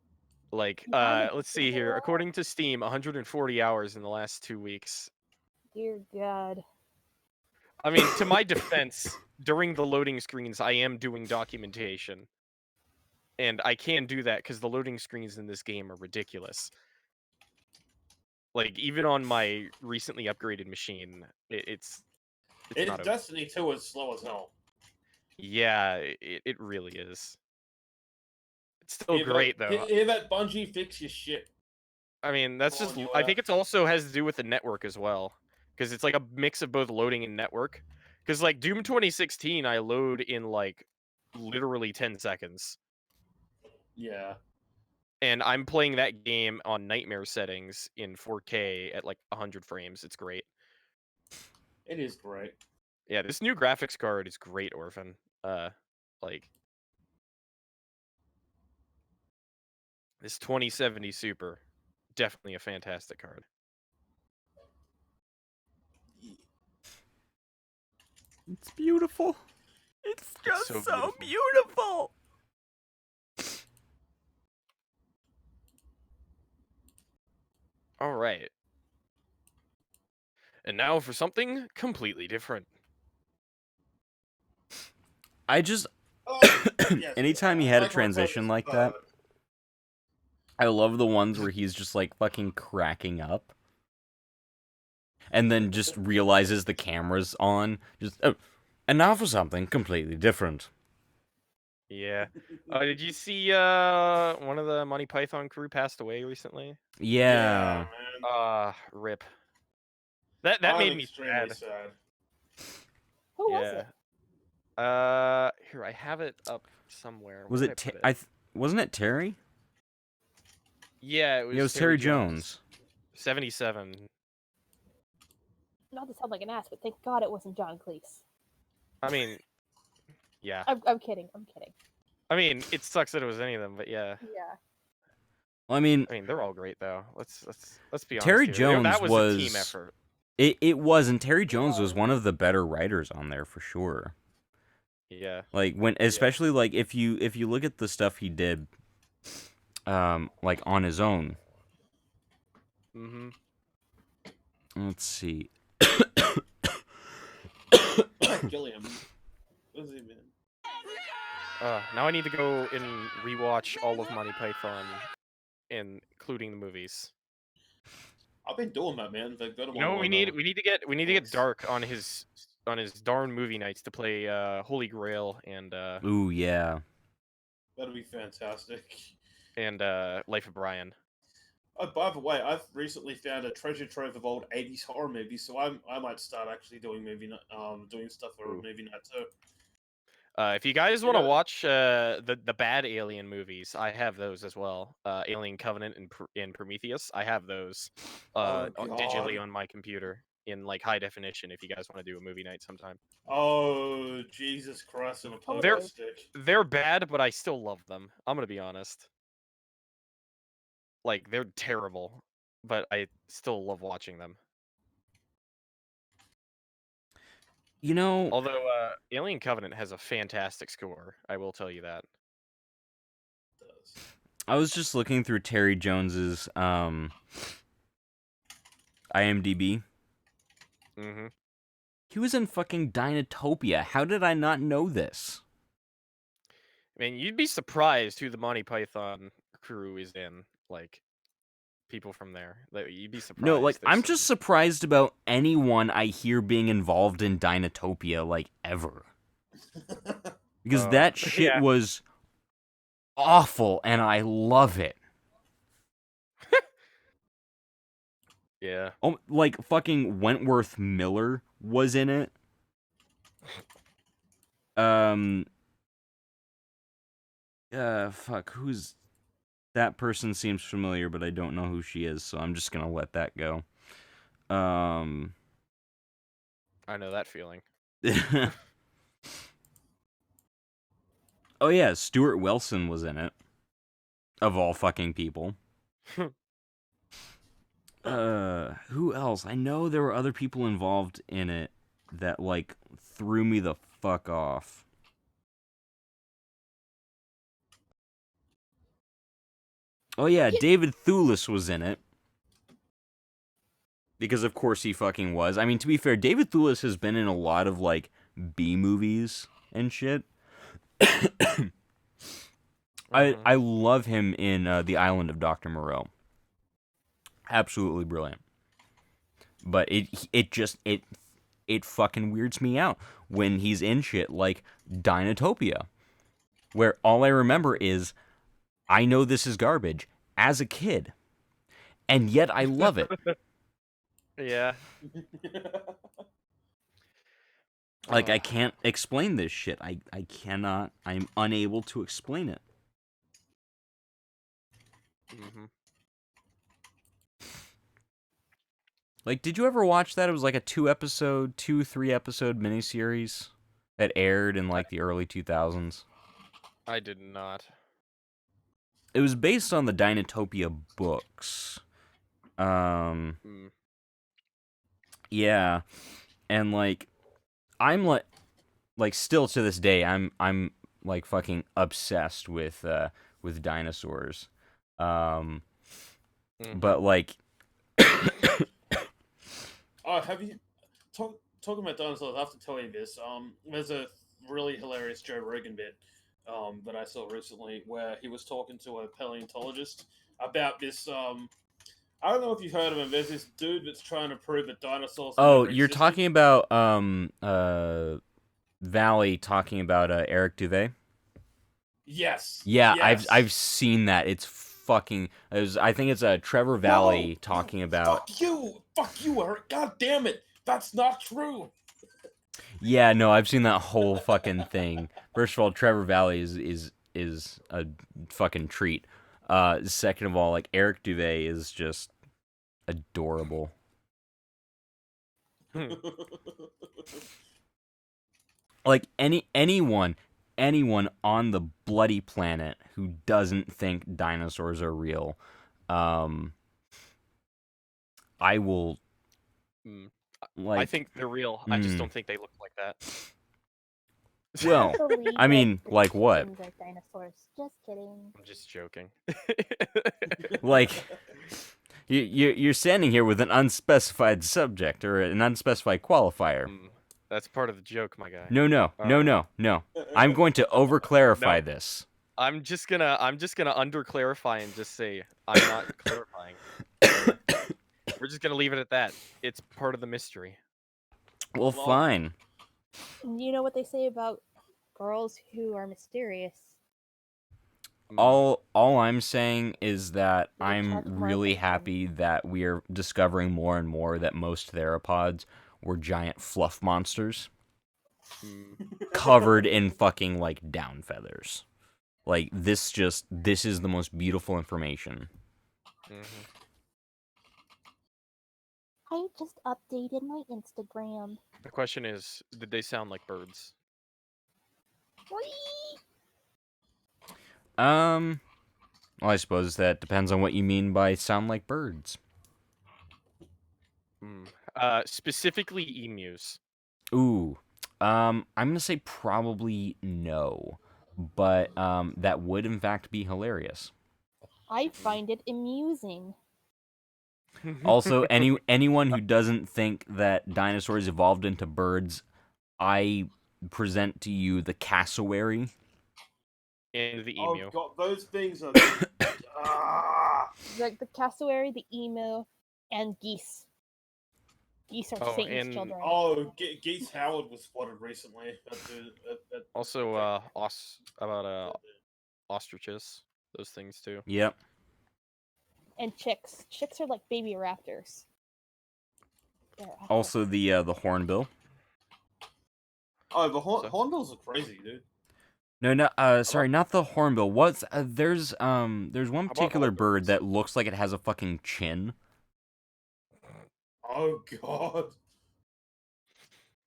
Like, I'm let's see here. According to Steam, 140 hours in the last 2 weeks. Dear God. I mean, to my defense, during the loading screens, I am doing documentation. And I can do that because the loading screens in this game are ridiculous. Like, even on my recently upgraded machine, it's not okay. Destiny 2 is slow as hell. Yeah, it really is. It's still great, though. Hear that, Bungie? Fix your shit. I mean, that's just... I think it also has to do with the network as well. Because it's like a mix of both loading and network. Because, like, Doom 2016, I load in, like, literally 10 seconds. Yeah. And I'm playing that game on nightmare settings in 4K at, like, 100 frames. It's great. It is great. Yeah, this new graphics card is great, Orphan. Like... This 2070 Super. Definitely a fantastic card. It's beautiful. It's just so beautiful. All right. And now for something completely different. I just... Yes, anytime he had a transition like that, I love the ones where he's just, like, fucking cracking up. And then just realizes the camera's on. Just, oh, and now for something completely different. Yeah. Did you see one of the Monty Python crew passed away recently? Yeah. Man. Rip. That made me sad. Who was it? Here, I have it up somewhere. Was it wasn't it Terry? Yeah, it was Terry Jones. 77. Not to sound like an ass, but thank God it wasn't John Cleese. I mean, yeah. I'm kidding. I'm kidding. I mean, it sucks that it was any of them, but yeah. Yeah. Well, I mean, they're all great though. Let's be honest. Terry here. Jones that was a team effort. It was, and Terry Jones was one of the better writers on there for sure. Yeah. Like especially like if you look at the stuff he did, like on his own. Mm-hmm. Let's see. Gilliam. What's he been? Now I need to go and rewatch all of Monty Python, including the movies. I've been doing that, man. We need to get Dark on his darn movie nights to play Holy Grail and Ooh, yeah. That'll be fantastic. And Life of Brian. Oh, by the way, I've recently found a treasure trove of old 80s horror movies, so I might start actually doing doing stuff for a movie night too. If you guys want to watch the bad Alien movies, I have those as well. Alien Covenant and Prometheus, I have those digitally on my computer in like high definition. If you guys want to do a movie night sometime. Oh, Jesus Christ! On a pogo stick. They're bad, but I still love them. I'm gonna be honest. Like they're terrible, but I still love watching them. You know, although Alien Covenant has a fantastic score, I will tell you that. I was just looking through Terry Jones's IMDb. Mm-hmm. He was in fucking Dinotopia. How did I not know this? I mean, you'd be surprised who the Monty Python crew is in. Like, people from there. You'd be surprised. No, like, I'm just surprised about anyone I hear being involved in Dinotopia, like, ever. Because that shit was awful, and I love it. Yeah. Oh, like, fucking Wentworth Miller was in it. Fuck, who's... That person seems familiar, but I don't know who she is, so I'm just gonna let that go. I know that feeling. Oh yeah, Stuart Wilson was in it. Of all fucking people. Who else? I know there were other people involved in it that, like, threw me the fuck off. Oh yeah, David Thewlis was in it. Because of course he fucking was. I mean, to be fair, David Thewlis has been in a lot of, like, B movies and shit. I love him in The Island of Dr. Moreau. Absolutely brilliant. But it fucking weirds me out when he's in shit like Dinotopia, where all I remember is I know this is garbage as a kid, and yet I love it. Yeah. Like, I can't explain this shit. I cannot. I'm unable to explain it. Mm-hmm. Like, did you ever watch that? It was like a 3 episode miniseries that aired in like the early 2000s. I did not. It was based on the Dinotopia books. Yeah, and like, I'm like still to this day, I'm like fucking obsessed with dinosaurs. But like, oh, have you talking about dinosaurs? I have to tell you this. There's a really hilarious Joe Rogan bit that I saw recently where he was talking to a paleontologist about this. I don't know if you've heard of him. There's this dude that's trying to prove that dinosaurs. oh, never you're existed. talking about Valley talking about Eric Duvet. Yes. Yeah, yes. I've seen that. It's fucking. I think it's Trevor Valley talking about. Fuck you, Eric. God damn it, that's not true. Yeah, no, I've seen that whole fucking thing. First of all, Trevor Valley is a fucking treat. Second of all, like, Eric Duvet is just adorable. Like, anyone on the bloody planet who doesn't think dinosaurs are real, I will. Like, I think they're real. I just don't think they look like that. Well, I mean, like what? Are dinosaurs. Just kidding. I'm just joking. Like, you're standing here with an unspecified subject or an unspecified qualifier. That's part of the joke, my guy. No. I'm going to over-clarify this. I'm just gonna under-clarify and just say I'm not clarifying. We're just gonna leave it at that. It's part of the mystery. Well, fine. You know what they say about girls who are mysterious? All I'm saying is that I'm really happy that we are discovering more and more that most theropods were giant fluff monsters covered in fucking, like, down feathers. Like, this is the most beautiful information. I just updated my Instagram. The question is, did they sound like birds? Well, I suppose that depends on what you mean by sound like birds. Specifically emus. Ooh. I'm gonna say probably no. But that would in fact be hilarious. I find it amusing. Also, anyone who doesn't think that dinosaurs evolved into birds, I present to you the cassowary. And the emu. Oh god, those things are Like the cassowary, the emu, and geese. Geese are Satan's children. Oh, Geese Howard was spotted recently. Also, ostriches. Those things too. Yep. And chicks. Chicks are like baby raptors. Also, the hornbill. Oh, the hornbills are crazy, dude. No, sorry, not the hornbill. What's there's one particular bird that looks like it has a fucking chin. Oh god.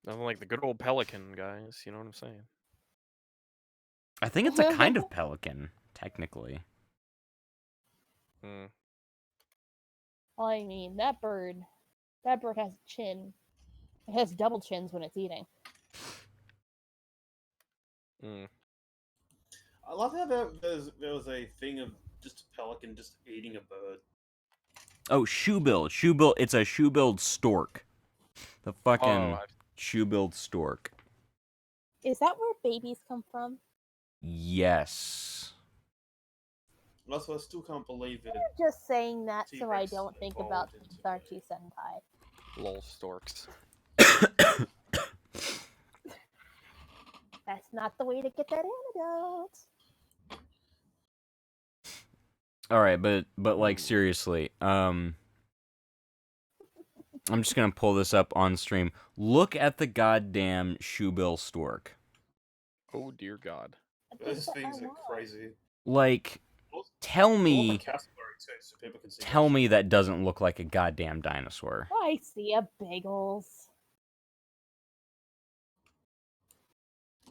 Nothing like the good old pelican, guys. You know what I'm saying? I think it's a kind of pelican, technically. Hmm. Well, I mean, that bird has a chin. It has double chins when it's eating. Hmm. I love how there was a thing of just a pelican just eating a bird. Oh, shoebill. It's a shoebilled stork. The fucking shoebilled stork. Is that where babies come from? Yes. Also, I still can't believe it. You're just saying that so I T-Rex don't think evolved about into Darky Sentai. Lol storks. That's not the way to get that antidote. All right, but like seriously, I'm just gonna pull this up on stream. Look at the goddamn shoebill stork. Oh dear God. Those things are crazy. Like, tell me that doesn't look like a goddamn dinosaur. I see a bagels.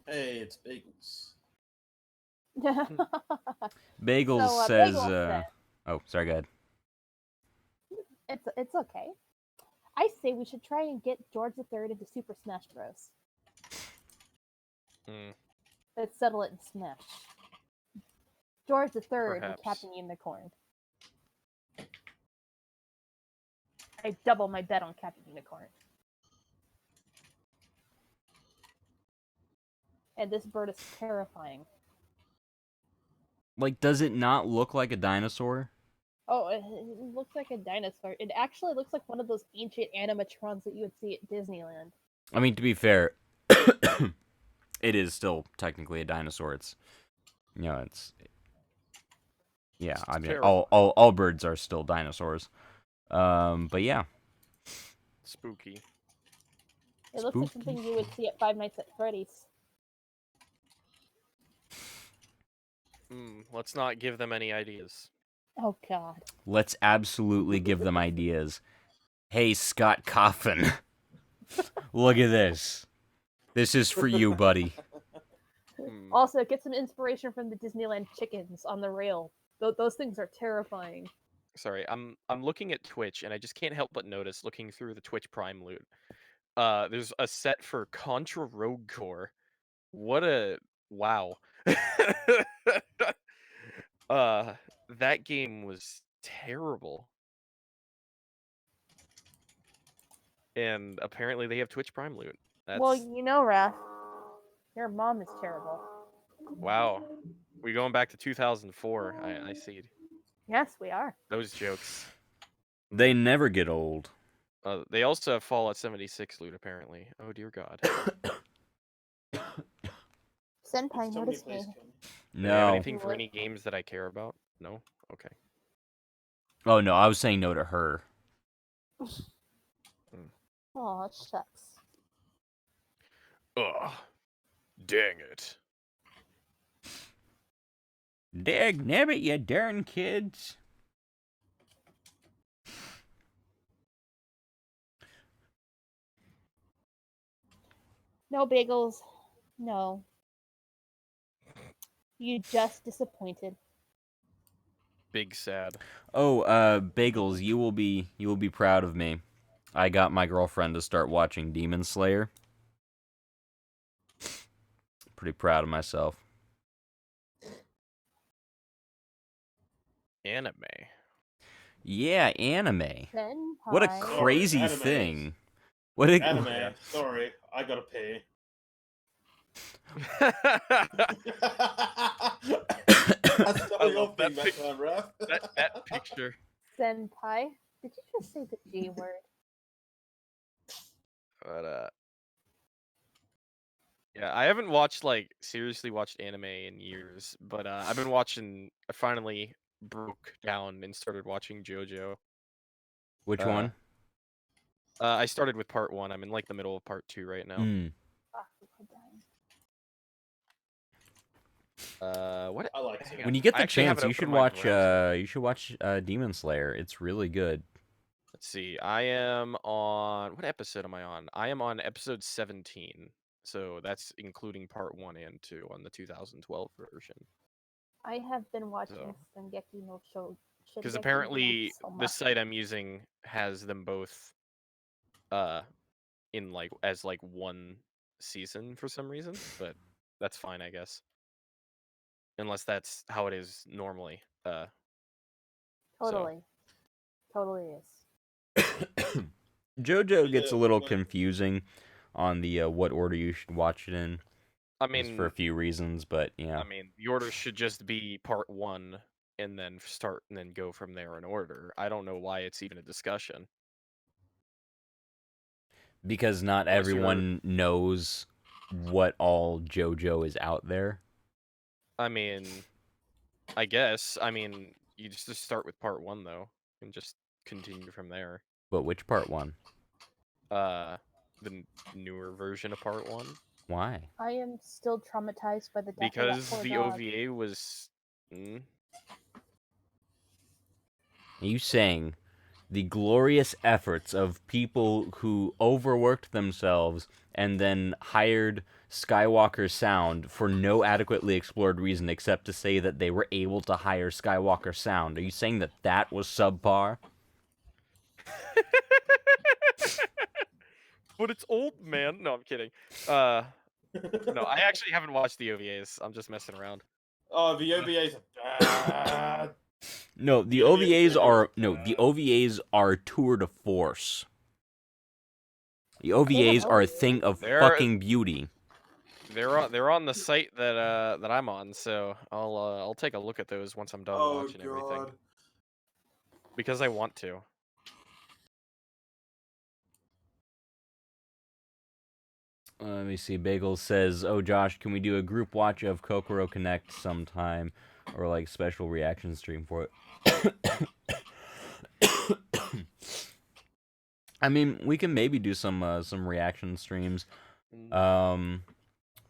Hey, it's bagels. Bagels So, says, Bagels says, oh, sorry, go ahead. It's okay. I say we should try and get George III into Super Smash Bros. Let's settle it in Smash. George III and Captain Unicorn. I double my bet on Captain Unicorn. And this bird is terrifying. Like, does it not look like a dinosaur? Oh, it looks like a dinosaur. It actually looks like one of those ancient animatrons that you would see at Disneyland. I mean, to be fair, it is still technically a dinosaur. It's, you know, yeah. I mean, all birds are still dinosaurs. But yeah. Spooky. It looks like something you would see at Five Nights at Freddy's. Let's not give them any ideas. Oh God. Let's absolutely give them ideas. Hey, Scott Coffin. Look at this. This is for you, buddy. Also, get some inspiration from the Disneyland chickens on the rail. Those things are terrifying. Sorry, I'm looking at Twitch, and I just can't help but notice, looking through the Twitch Prime loot, there's a set for Contra Rogue Core. What a... wow. That game was terrible. And apparently they have Twitch Prime loot. Well, you know, Raph, your mom is terrible. Wow. We going back to 2004, I see. Yes, we are. Those jokes. They never get old. They also have Fallout 76 loot, apparently. Oh, dear God. Senpai, notice me. Do you have anything for any games that I care about? No? Okay. Oh, no, I was saying no to her. Aw, shucks. Ugh. Dang it. Dag nabbit, you darn kids. No bagels. No. You just disappointed. Big sad. Oh, Bagels, you will be proud of me. I got my girlfriend to start watching Demon Slayer. Pretty proud of myself. Anime. Yeah, anime. Senpai. What a crazy thing. What a anime. Sorry, I gotta pay. I love that picture. Senpai, did you just say the G word? But yeah, I haven't seriously watched anime in years, but I've been watching. I finally broke down and started watching JoJo. Which one? I started with part 1. I'm in the middle of part 2 right now. What? I like hang it. on. When you get I the actually have chance, it you open should in my watch. browser. You should watch Demon Slayer. It's really good. Let's see. I am on what episode am I on? I am on episode 17. So that's including part 1 and 2 on the 2012 version. I have been watching So, Shingeki no because Shingeki apparently so the much. site I'm using has them both in like as like one season for some reason, but that's fine, I guess. Unless that's how it is normally. Totally. Totally is. JoJo gets a little but- confusing on the what order you should watch it in. I Just for a mean, few reasons, but yeah. I mean, the order should just be part 1 and then start and then go from there in order. I don't know why it's even a discussion. Because not Unless you're- everyone knows what all JoJo is out there. I mean, I guess. I mean, you just start with part 1 though, and just continue from there. But which part 1? The newer version of part 1. Why? I am still traumatized by the death Because of that poor the dog. OVA was. Are you saying the glorious efforts of people who overworked themselves and then hired Skywalker Sound for no adequately explored reason except to say that they were able to hire Skywalker Sound? Are you saying that that was subpar? But it's old, man. No, I'm kidding. No, I actually haven't watched the OVAs. I'm just messing around. Oh, the OVAs are bad. No, the Yeah, OVAs yeah, are yeah. the OVAs are tour de force. The OVAs are a thing of They're- fucking beauty. They're on the site that I'm on, so I'll take a look at those once I'm done Oh watching everything god. because I want to. Let me see. Bagel says, "Oh, Josh, can we do a group watch of Kokoro Connect sometime, or like special reaction stream for it?" I mean, we can maybe do some reaction streams. But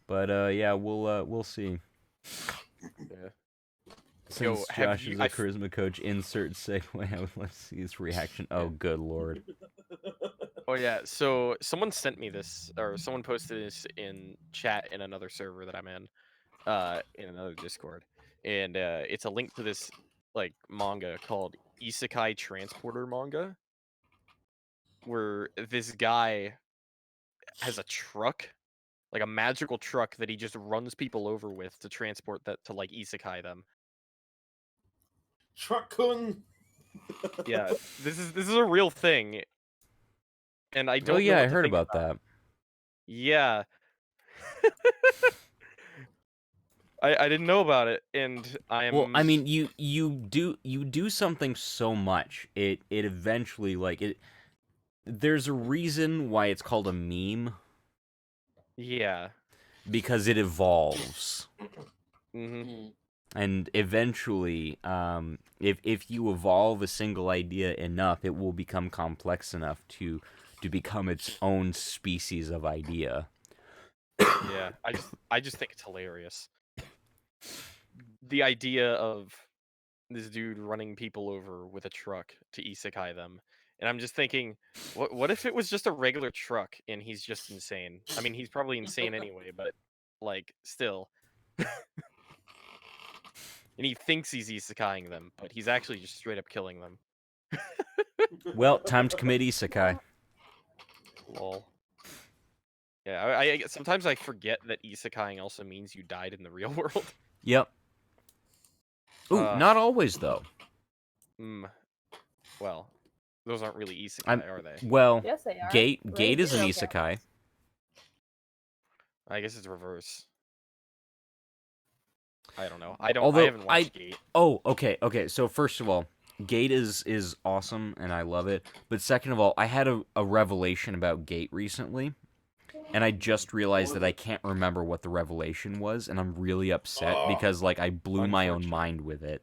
yeah, we'll see. Yeah. Since have Josh you- is a charisma coach, insert segue. I would like to see his reaction. Oh, good lord. Oh yeah. So someone sent me this, or someone posted this in chat in another server that I'm in another Discord, and it's a link to this like manga called Isekai Transporter manga, where this guy has a truck, like a magical truck that he just runs people over with to transport that to like isekai them. Truck-kun. Yeah, this is a real thing, and I don't. Oh yeah, know what I to heard think about that. Yeah. I didn't know about it, and I'm. Well, I mean, you do something so much, it eventually like it. There's a reason why it's called a meme, Yeah. because it evolves. Mm-hmm. And eventually, if you evolve a single idea enough, it will become complex enough to become its own species of idea. Yeah. I just think it's hilarious. The idea of this dude running people over with a truck to isekai them, and I'm just thinking, what if it was just a regular truck and he's just insane? I mean, he's probably insane anyway, but like still. And he thinks he's isekaiing them, but he's actually just straight up killing them. Well, time to commit isekai. Lol. Yeah, I sometimes I forget that isekaiing also means you died in the real world. Yep. Ooh, Uh, not always though. Well, those aren't really isekai, are they? Well, Yes, they are. Gate Right is an here, isekai. I guess it's reverse. I don't know. I Although haven't watched Gate. Oh, okay. So first of all, Gate is awesome and I love it. But second of all, I had a revelation about Gate recently, and I just realized that I can't remember what the revelation was, and I'm really upset because like I blew my own mind with it,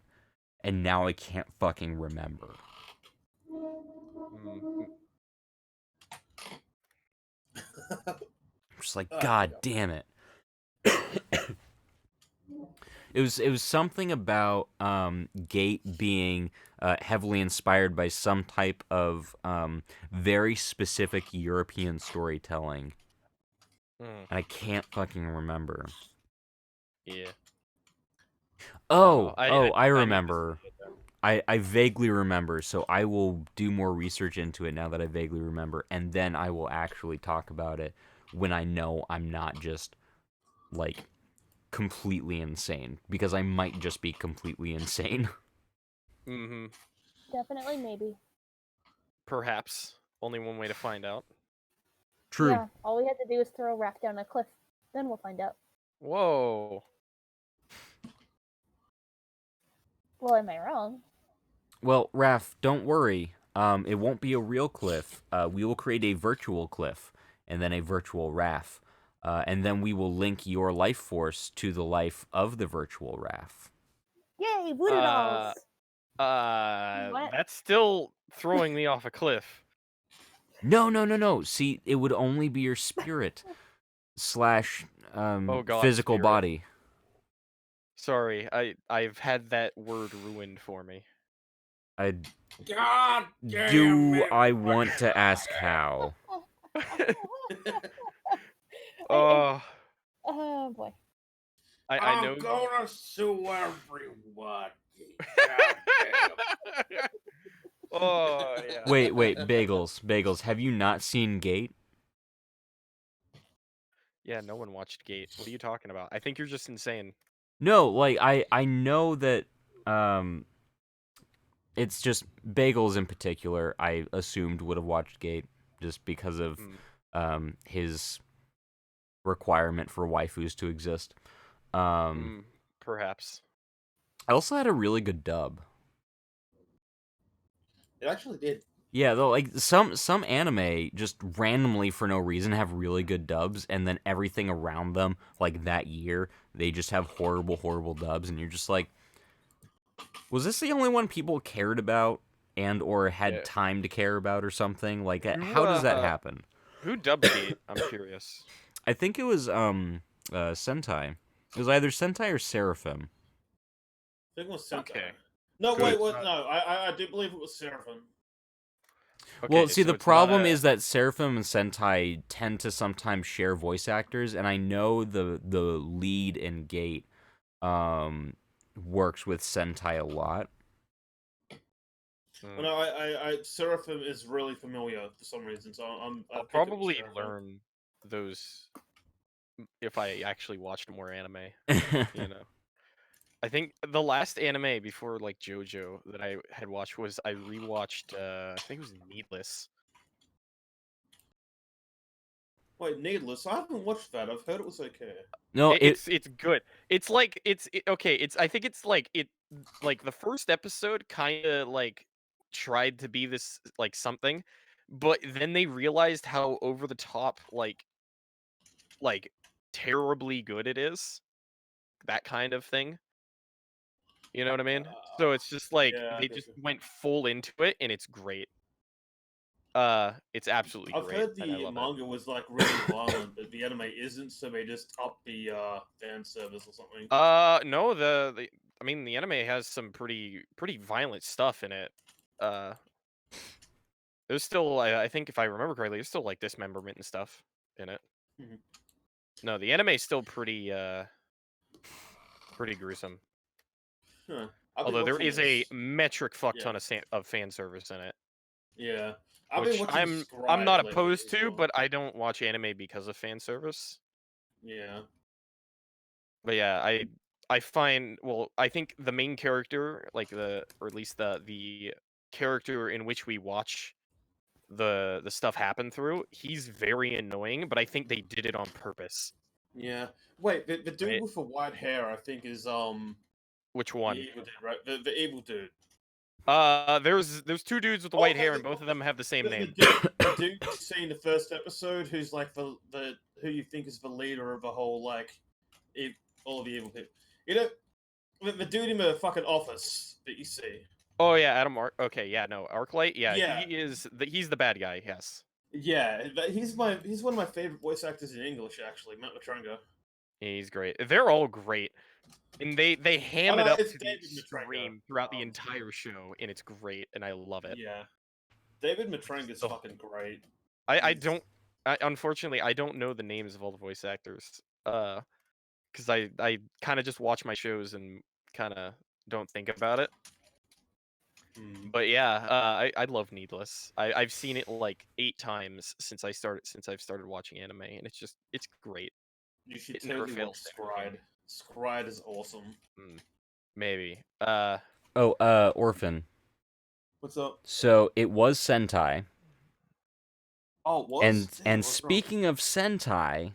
and now I can't fucking remember. I'm just like, God damn it. It was something about Gate being heavily inspired by some type of very specific European storytelling, and I can't fucking remember. Yeah. Oh, I I need to remember. see it, though. I vaguely remember, so I will do more research into it now that I vaguely remember, and then I will actually talk about it when I know I'm not just, like, completely insane, because I might just be completely insane. Mm-hmm. Definitely, maybe. Perhaps. Only one way to find out. True. Yeah, all we had to do is throw Raph down a cliff. Then we'll find out. Whoa. Well, am I wrong? Well, Raph, don't worry. It won't be a real cliff. We will create a virtual cliff, and then a virtual Raph. And then we will link your life force to the life of the virtual Raph. Yay, voodoo dolls! What? That's still throwing me off a cliff. No. See, it would only be your spirit slash Oh God, physical spirit. body. Sorry, I've had that word ruined for me. God Do I want to ask how? Oh, Oh boy. I know. I'm gonna sue everyone. Oh yeah. Wait, Bagels. Have you not seen Gate? Yeah, no one watched Gate. What are you talking about? I think you're just insane. No, like I know that it's just Bagels in particular. I assumed would have watched Gate just because of his requirement for waifus to exist. Perhaps. I also had a really good dub. It actually did. Yeah, though, like some anime just randomly for no reason have really good dubs, and then everything around them, like that year, they just have horrible dubs, and you're just like, was this the only one people cared about and or had time to care about or something? Like, how does that happen? Who dubbed Gate? I'm curious. I think it was Sentai. It was either Sentai or Seraphim. I think it was Sentai. Okay. No, Good. wait, what? No, I do believe it was Seraphim. Okay, Well, see, so the it's problem not a- is that Seraphim and Sentai tend to sometimes share voice actors, and I know the lead in Gate works with Sentai a lot. Well, no, I Seraphim is really familiar for some reason, so I'll probably learn those if I actually watched more anime. You know, I think the last anime before like JoJo that I had watched was I rewatched. I think it was Needless. Wait, Needless? I haven't watched that. I've heard it was okay. No, It's good. It's like okay. I think it's like the first episode kind of like tried to be this like something, but then they realized how over the top like terribly good it is. That kind of thing. You know what I mean? So it's just like Yeah, they just went full into it and it's great. It's absolutely I've great. heard And I the love it. manga was like really violent, but the anime isn't, so they just up the fan service or something. No, I mean the anime has some pretty violent stuff in it. There's still I think if I remember correctly, there's still like dismemberment and stuff in it. Mhm. No, the anime is still pretty gruesome. Huh. I've been Although there watching is a this- metric fuck yeah. ton of fan service in it. Yeah, I've been Which watching I'm Scribe not lately opposed as to, well. but I don't watch anime because of fan service. Yeah. But yeah, I find I think the main character, like or at least the character in which we watch the stuff happen through, he's very annoying, but I think they did it on purpose. Yeah. Wait, the dude Right? with the white hair, I think, is Which the one? evil dude, right? The evil dude. There's two dudes with the white hair, and both of them have the same name. The dude you see in the first episode, who's like the who you think is the leader of the whole like all of the evil people. You know, the dude in the fucking office that you see. Oh yeah, Adam Okay, yeah, no, Arclight. Yeah, Yeah. he's the bad guy. Yes. Yeah, he's one of my favorite voice actors in English, actually, Matt Matronga. He's great. They're all great. And they ham it up to the David extreme throughout the entire show, and it's great, and I love it. Yeah. David Matranga's fucking great. Unfortunately, I don't know the names of all the voice actors. Because I kind of just watch my shows and kind of don't think about it. But yeah, I love Needless. I've seen it like 8 times since I've started watching anime, and it's great. You should totally watch Scryed. Scryed is awesome. Maybe. Orphan. What's up? So it was Sentai. Oh, it was? And speaking of Sentai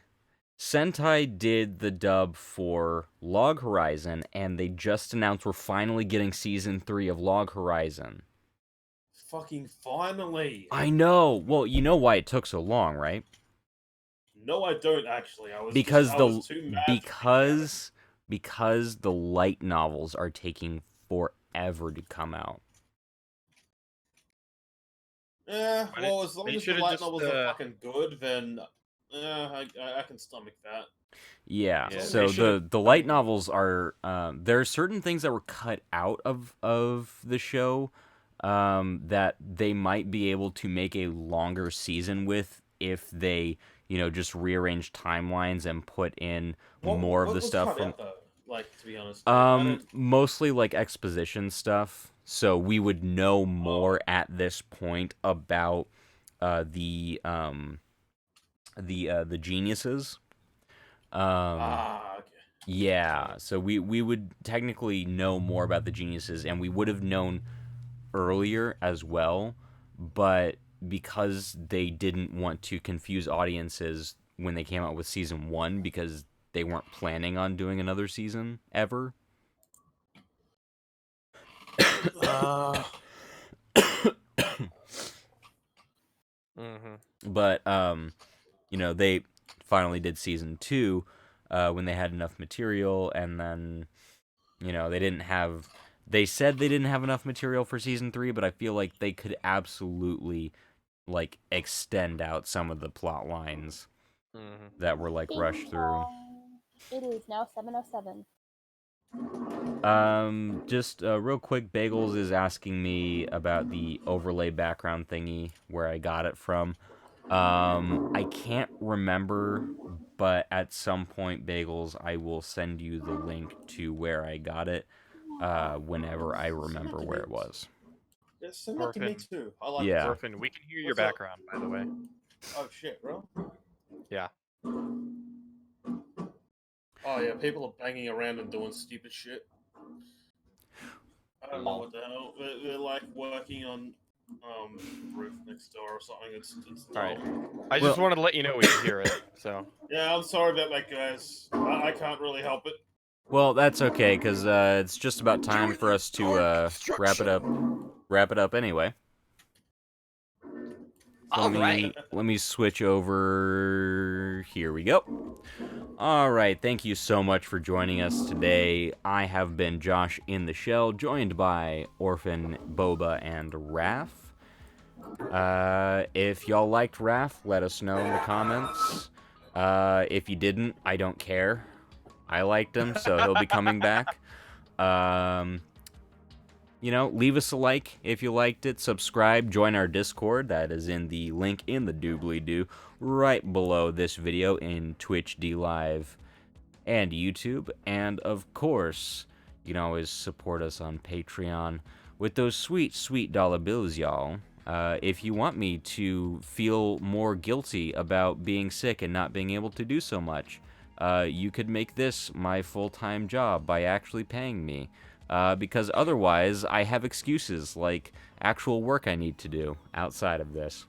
did the dub for Log Horizon, and they just announced we're finally getting season 3 of Log Horizon. Fucking finally! I know. Well, you know why it took so long, right? No, I don't actually. Because the light novels are taking forever to come out. Yeah, well, as long as the light novels are fucking good, then I can stomach that. Yeah. So the light novels are there are certain things that were cut out of the show that they might be able to make a longer season with if they just rearrange timelines and put in more of the stuff from. Like, to be honest, mostly like exposition stuff. So we would know more at this point about the geniuses. Okay. Yeah. So we would technically know more about the geniuses, and we would have known earlier as well, but because they didn't want to confuse audiences when they came out with season 1, because they weren't planning on doing another season ever. But they finally did season 2 when they had enough material, and then they said they didn't have enough material for season 3, but I feel like they could absolutely like extend out some of the plot lines that were like rushed through. It is now 7:07. Just real quick, Bagels is asking me about the overlay background thingy, where I got it from. I can't remember, but at some point, Bagels, I will send you the link to where I got it, whenever I remember where it was. Yeah, send that to me too. I like Orphan, we can hear your background, by the way. Oh shit, bro. Yeah. Oh yeah, people are banging around and doing stupid shit. I don't know what the hell. They're like working on the roof next door or something. It's alright. I just wanted to let you know we could hear it. So. Yeah, I'm sorry about that, guys. I can't really help it. Well, that's okay, because it's just about time for us to wrap it up anyway. Let me switch over. Here we go. All right, thank you so much for joining us today. I have been Josh in the Shell, joined by Orphan, Boba, and Raph. If y'all liked Raph, let us know in the comments. If you didn't, I don't care. I liked him, so he'll be coming back. Leave us a like if you liked it. Subscribe, join our Discord. That is in the link in the doobly-doo right below this video in Twitch, DLive, and YouTube. And, of course, you can always support us on Patreon with those sweet, sweet dollar bills, y'all. If you want me to feel more guilty about being sick and not being able to do so much, you could make this my full-time job by actually paying me. Because otherwise, I have excuses, like actual work I need to do outside of this.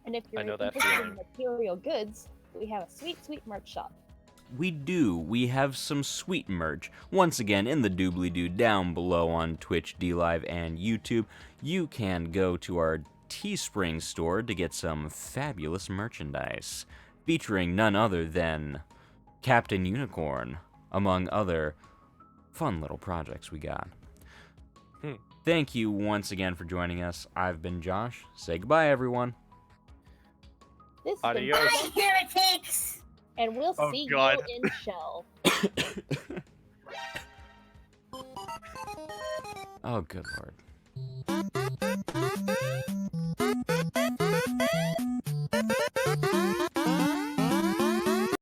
And if you're interested in material goods, we have a sweet, sweet merch shop. We do. We have some sweet merch. Once again, in the doobly-doo down below on Twitch, DLive, and YouTube, you can go to our Teespring store to get some fabulous merchandise, featuring none other than Captain Unicorn, among other fun little projects we got. Thank you once again for joining us. I've been Josh. Say goodbye, everyone. Adios. Bye, heretics! And we'll Oh, see God. you in Shell. God. You in Shell. Oh, good lord.